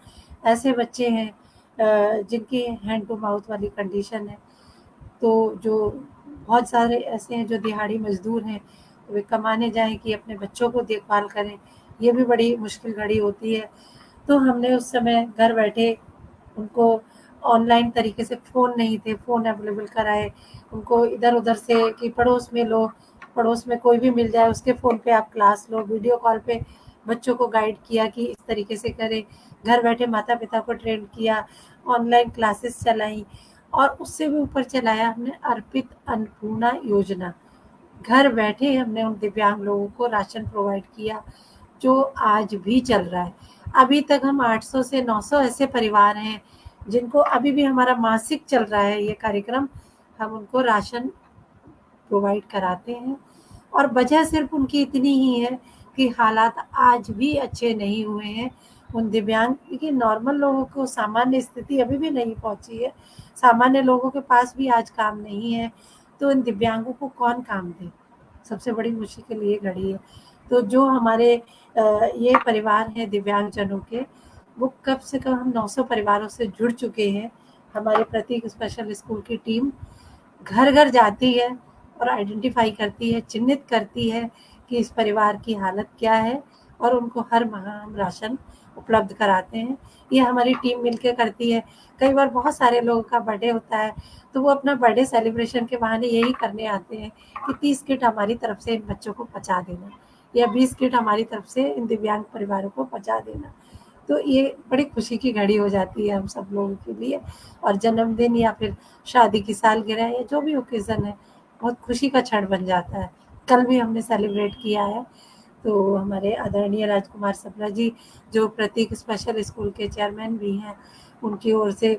ऐसे बच्चे हैं जिनकी हैंड टू माउथ वाली कंडीशन है। तो जो बहुत सारे ऐसे हैं जो दिहाड़ी मज़दूर हैं, तो वे कमाने जाएँ कि अपने बच्चों को देखभाल करें, ये भी बड़ी मुश्किल घड़ी होती है। तो हमने उस समय घर बैठे उनको ऑनलाइन तरीके से, फ़ोन नहीं थे, फ़ोन अवेलेबल कराए, उनको इधर-उधर से कि पड़ोस में लो, पड़ोस में कोई भी मिल जाए उसके फ़ोन पे आप क्लास लो, वीडियो कॉल पे बच्चों को गाइड किया कि इस तरीके से करें, घर बैठे माता-पिता को ट्रेन किया, ऑनलाइन क्लासेस चलाई और उससे भी ऊपर चलाया हमने अर्पित अन्नपूर्णा योजना। घर बैठे हमने उन दिव्यांग लोगों को राशन प्रोवाइड किया, जो आज भी चल रहा है। अभी तक हम 800 से 900 ऐसे परिवार हैं, जिनको अभी भी हमारा मासिक चल रहा है ये कार्यक्रम, हम उनको राशन प्रोवाइड कराते हैं और वजह सिर्फ उनकी इतनी ही है कि हालात आज भी अच्छे नहीं हुए हैं उन दिव्यांग, क्योंकि नॉर्मल लोगों को सामान्य स्थिति अभी भी नहीं पहुंची है, सामान्य लोगों के पास भी आज काम नहीं है, तो इन दिव्यांगों को कौन काम दे? सबसे बड़ी मुश्किल ये घड़ी है। तो जो हमारे ये परिवार हैं दिव्यांगजनों के, वो कम से कम हम 900 परिवारों से जुड़ चुके हैं। हमारे प्रतीक स्पेशल स्कूल की टीम घर-घर जाती है और आइडेंटिफ़ाई करती है, चिन्हित करती है कि इस परिवार की हालत क्या है और उनको हर माह हम राशन उपलब्ध कराते हैं। ये हमारी टीम मिलके करती है। कई बार बहुत सारे लोगों का बर्थडे होता है, तो वो अपना बर्थडे सेलिब्रेशन के बहाने यही करने आते हैं कि 30 किट हमारी तरफ से इन बच्चों को पहुँचा देना या 20 किट हमारी तरफ से इन दिव्यांग परिवारों को पहुँचा देना। तो ये बड़ी खुशी की घड़ी हो जाती है हम सब लोगों के लिए और जन्मदिन या फिर शादी की सालगिरह या जो भी ओकेज़न है, बहुत खुशी का क्षण बन जाता है। कल भी हमने सेलिब्रेट किया है, तो हमारे आदरणीय राजकुमार सबला जी, जो प्रतीक स्पेशल स्कूल के चेयरमैन भी हैं, उनकी ओर से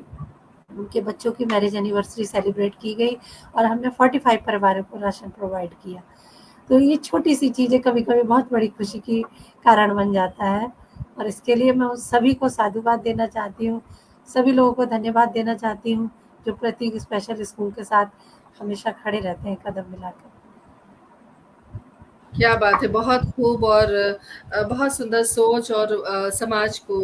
उनके बच्चों की मैरिज एनिवर्सरी सेलिब्रेट की गई और हमने 45 परिवारों को राशन प्रोवाइड किया। तो ये छोटी-सी चीज़ें कभी-कभी बहुत बड़ी खुशी की कारण बन जाता है और इसके लिए मैं उस सभी को साधुवाद देना चाहती हूँ, सभी लोगों को धन्यवाद देना चाहती हूँ, जो प्रतीक स्पेशल स्कूल के साथ हमेशा खड़े रहते हैं कदम मिलाकर। क्या बात है! बहुत खूब और बहुत सुंदर सोच और समाज को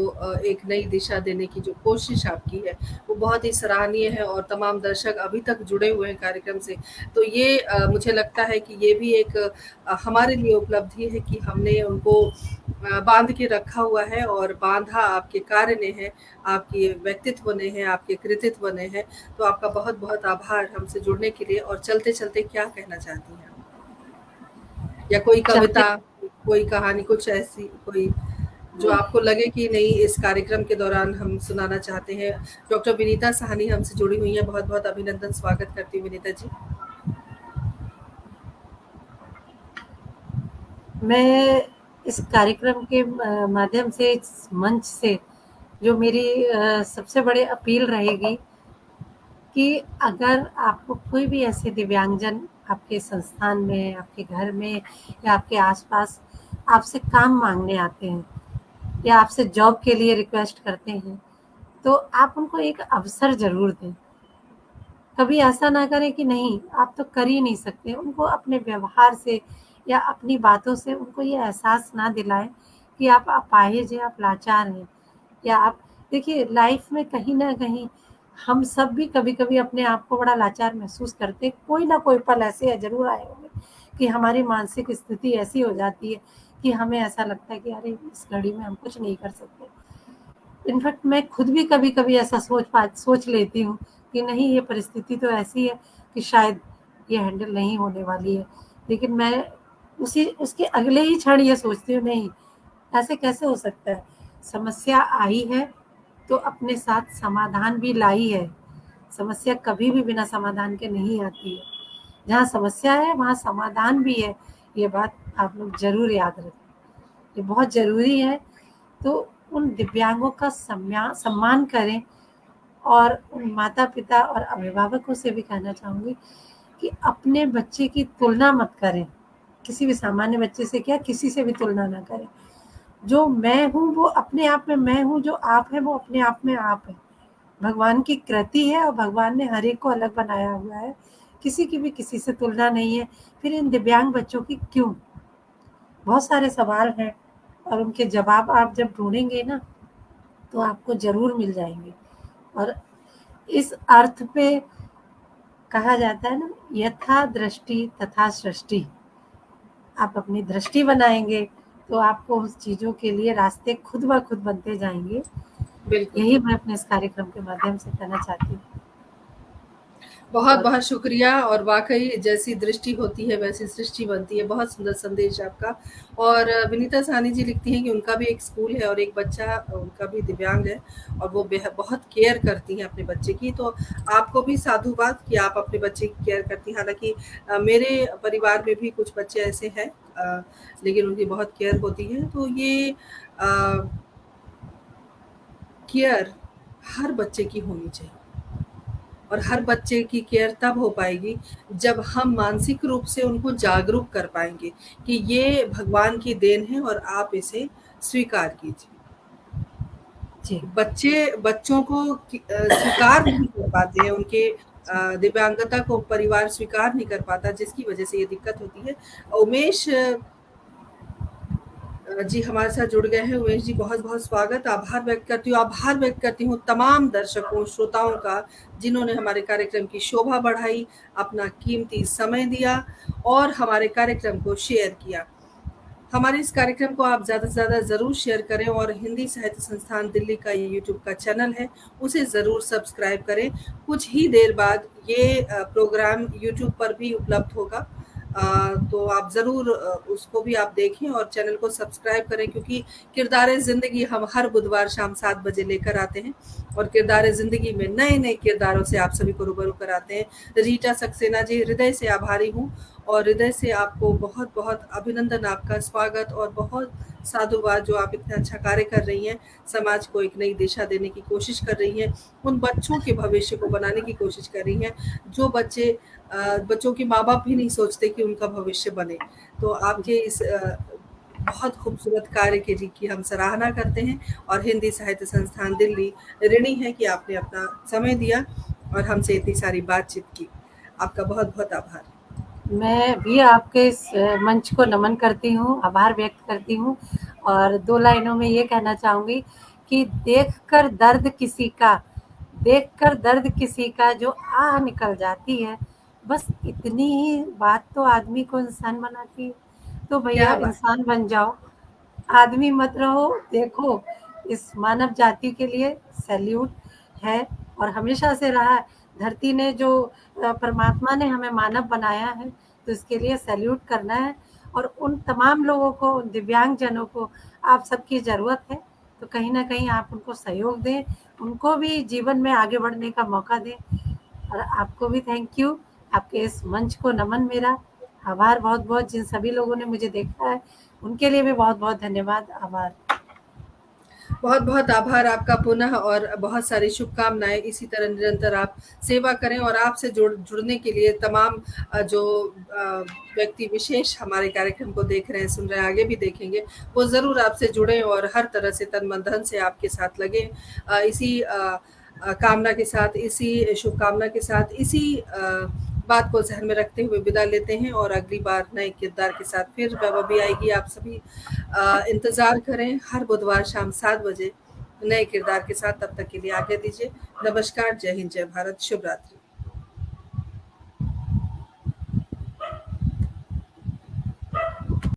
एक नई दिशा देने की जो कोशिश आपकी है, वो बहुत ही सराहनीय है और तमाम दर्शक अभी तक जुड़े हुए हैं कार्यक्रम से। तो ये मुझे लगता है कि ये भी एक हमारे लिए उपलब्धि है कि हमने उनको बाँध के रखा हुआ है और बाँधा आपके कार्य ने है, आपके व्यक्तित्व ने है, आपके कृतित्व ने है। तो आपका बहुत-बहुत आभार हमसे जुड़ने के लिए और चलते-चलते क्या कहना चाहती हैं आप? या कोई चलते कविता, कोई कहानी, कुछ ऐसी कोई जो आपको लगे कि नहीं इस कार्यक्रम के दौरान हम सुनाना चाहते हैं। डॉक्टर विनीता साहनी हमसे जुड़ी हुई हैं, बहुत-बहुत अभिनंदन, स्वागत करती हूँ विनीता जी। मैं इस कार्यक्रम के माध्यम से, इस मंच से जो मेरी सबसे बड़ी अपील रहेगी कि अगर आपको कोई भी ऐसे दिव्यांगजन आपके संस्थान में, आपके घर में या आपके आस-पास आपसे काम माँगने आते हैं या आपसे जॉब के लिए रिक्वेस्ट करते हैं, तो आप उनको एक अवसर ज़रूर दें। कभी ऐसा ना करें कि नहीं, आप तो कर ही नहीं सकते। उनको अपने व्यवहार से या अपनी बातों से उनको ये एहसास ना दिलाएँ कि आप अपाहिज हैं, आप लाचार हैं या आप देखिए लाइफ़ में कहीं न कहीं हम सब भी कभी-कभी अपने आप को बड़ा लाचार महसूस करते हैं। कोई ना कोई पल ऐसे ज़रूर आए होंगे कि हमारी मानसिक स्थिति ऐसी हो जाती है कि हमें ऐसा लगता है कि अरे! इस घड़ी में हम कुछ नहीं कर सकते। इनफैक्ट मैं खुद भी कभी-कभी ऐसा सोच लेती हूँ कि नहीं ये परिस्थिति तो ऐसी है कि शायद ये हैंडल नहीं होने वाली है। लेकिन मैं उसी उसके अगले ही क्षण ये सोचती हूँ नहीं, ऐसे कैसे हो सकता है? समस्या आई है तो अपने साथ समाधान भी लाई है। समस्या कभी भी बिना समाधान के नहीं आती है। जहाँ समस्या है वहाँ समाधान भी है। ये बात आप लोग ज़रूर याद रखें। ये बहुत ज़रूरी है। तो उन दिव्यांगों का सम्मान करें और उन माता-पिता और अभिभावकों से भी कहना चाहूँगी कि अपने बच्चे की तुलना मत करें। किसी भी सामान्य बच्चे से क्या किसी से भी तुलना ना करें। जो मैं हूँ वो अपने आप में मैं हूँ, जो आप हैं वो अपने आप में आप हैं। भगवान की कृति है और भगवान ने हर एक को अलग बनाया हुआ है। किसी की भी किसी से तुलना नहीं है। फिर इन दिव्यांग बच्चों की क्यों? बहुत सारे सवाल हैं और उनके जवाब आप जब ढूँढेंगे ना, तो आपको ज़रूर मिल जाएँगे। और इस अर्थ पे कहा जाता है ना, यथा दृष्टि तथा सृष्टि। आप अपनी दृष्टि बनाएँगे, तो आपको उस चीज़ों के लिए रास्ते खुद ब खुद बनते जाएँगे। बिल्कुल। यही मैं अपने इस कार्यक्रम के माध्यम से कहना चाहती हूँ। बहुत और बहुत शुक्रिया। और वाकई जैसी दृष्टि होती है वैसी सृष्टि बनती है। बहुत सुंदर संदेश आपका। और विनीता साहनी जी लिखती हैं कि उनका भी एक स्कूल है और एक बच्चा उनका भी दिव्यांग है और वो बहुत केयर करती हैं अपने बच्चे की। तो आपको भी साधुवाद कि आप अपने बच्चे की केयर करती हैं। हालांकि मेरे परिवार में भी कुछ बच्चे ऐसे हैं, लेकिन उनकी बहुत केयर होती है। तो ये केयर हर बच्चे की होनी चाहिए और हर बच्चे की केयर तब हो पाएगी जब हम मानसिक रूप से उनको जागरूक कर पाएंगे कि ये भगवान की देन है और आप इसे स्वीकार कीजिए। जी, बच्चों को स्वीकार नहीं कर पाते हैं, उनके दिव्यांगता को परिवार स्वीकार नहीं कर पाता, जिसकी वजह से ये दिक्कत होती है। उमेश जी हमारे साथ जुड़ गए हैं। उमेश जी बहुत बहुत स्वागत। आभार व्यक्त करती हूँ तमाम दर्शकों श्रोताओं का जिन्होंने हमारे कार्यक्रम की शोभा बढ़ाई, अपना कीमती समय दिया और हमारे कार्यक्रम को शेयर किया। हमारे इस कार्यक्रम को आप ज़्यादा से ज़्यादा ज़रूर शेयर करें और हिंदी साहित्य संस्थान दिल्ली का ये यूट्यूब का चैनल है, उसे ज़रूर सब्सक्राइब करें। कुछ ही देर बाद ये प्रोग्राम यूट्यूब पर भी उपलब्ध होगा। तो आप ज़रूर उसको भी आप देखें और चैनल को सब्सक्राइब करें, क्योंकि किरदार ज़िंदगी हम हर बुधवार शाम 7 बजे लेकर आते हैं और किरदार ज़िंदगी में नए-नए किरदारों से आप सभी को रूबरू कराते हैं। रीटा सक्सेना जी, हृदय से आभारी हूँ और हृदय से आपको बहुत-बहुत अभिनंदन, आपका स्वागत और बहुत साधुवाद जो आप इतना अच्छा कार्य कर रही हैं, समाज को एक नई दिशा देने की कोशिश कर रही हैं, उन बच्चों के भविष्य को बनाने की कोशिश कर रही हैं, जो बच्चों के माँ-बाप भी नहीं सोचते कि उनका भविष्य बने। तो आपके इस बहुत खूबसूरत कार्य की हम सराहना करते हैं और हिंदी साहित्य संस्थान दिल्ली ऋणी है कि आपने अपना समय दिया और हमसे इतनी सारी बातचीत की। आपका बहुत-बहुत आभार। मैं भी आपके इस मंच को नमन करती हूँ, आभार व्यक्त करती हूँ और 2 लाइनों में ये कहना चाहूँगी कि देखकर दर्द किसी का जो आह निकल जाती है, बस इतनी ही बात तो आदमी को इंसान बनाती है। तो भैया क्या बात! इंसान बन जाओ, आदमी मत रहो। देखो, इस मानव जाति के लिए सैल्यूट है और हमेशा से रहा है। धरती ने जो परमात्मा ने हमें मानव बनाया है, तो इसके लिए सैल्यूट करना है और उन तमाम लोगों को, दिव्यांग जनों को आप सबकी ज़रूरत है, तो कहीं न कहीं आप उनको सहयोग दें, उनको भी जीवन में आगे बढ़ने का मौका दें। और आपको भी थैंक यू, आपके इस मंच को नमन मेरा। आभार बहुत-बहुत जिन सभी लोगों ने मुझे देखा है, उनके लिए भी बहुत-बहुत धन्यवाद, आभार। बहुत-बहुत आभार आपका पुनः और बहुत सारी शुभकामनाएँ। इसी तरह निरंतर आप सेवा करें और आपसे जुड़ने के लिए तमाम जो व्यक्ति विशेष हमारे कार्यक्रम को देख रहे हैं, सुन रहे हैं, आगे भी देखेंगे, वो ज़रूर आपसे जुड़ें और हर तरह से तन मन धन से आपके साथ लगें। इसी कामना के साथ, इसी शुभकामना के साथ, इसी बात को ज़हन में रखते हुए विदा लेते हैं और अगली बार नए किरदार के साथ फिर वैभव भी आएगी। आप सभी इंतज़ार करें हर बुधवार शाम 7 बजे नए किरदार के साथ। तब तक के लिए आज्ञा दीजिए। नमस्कार, जय हिंद, जय भारत, शुभ रात्रि।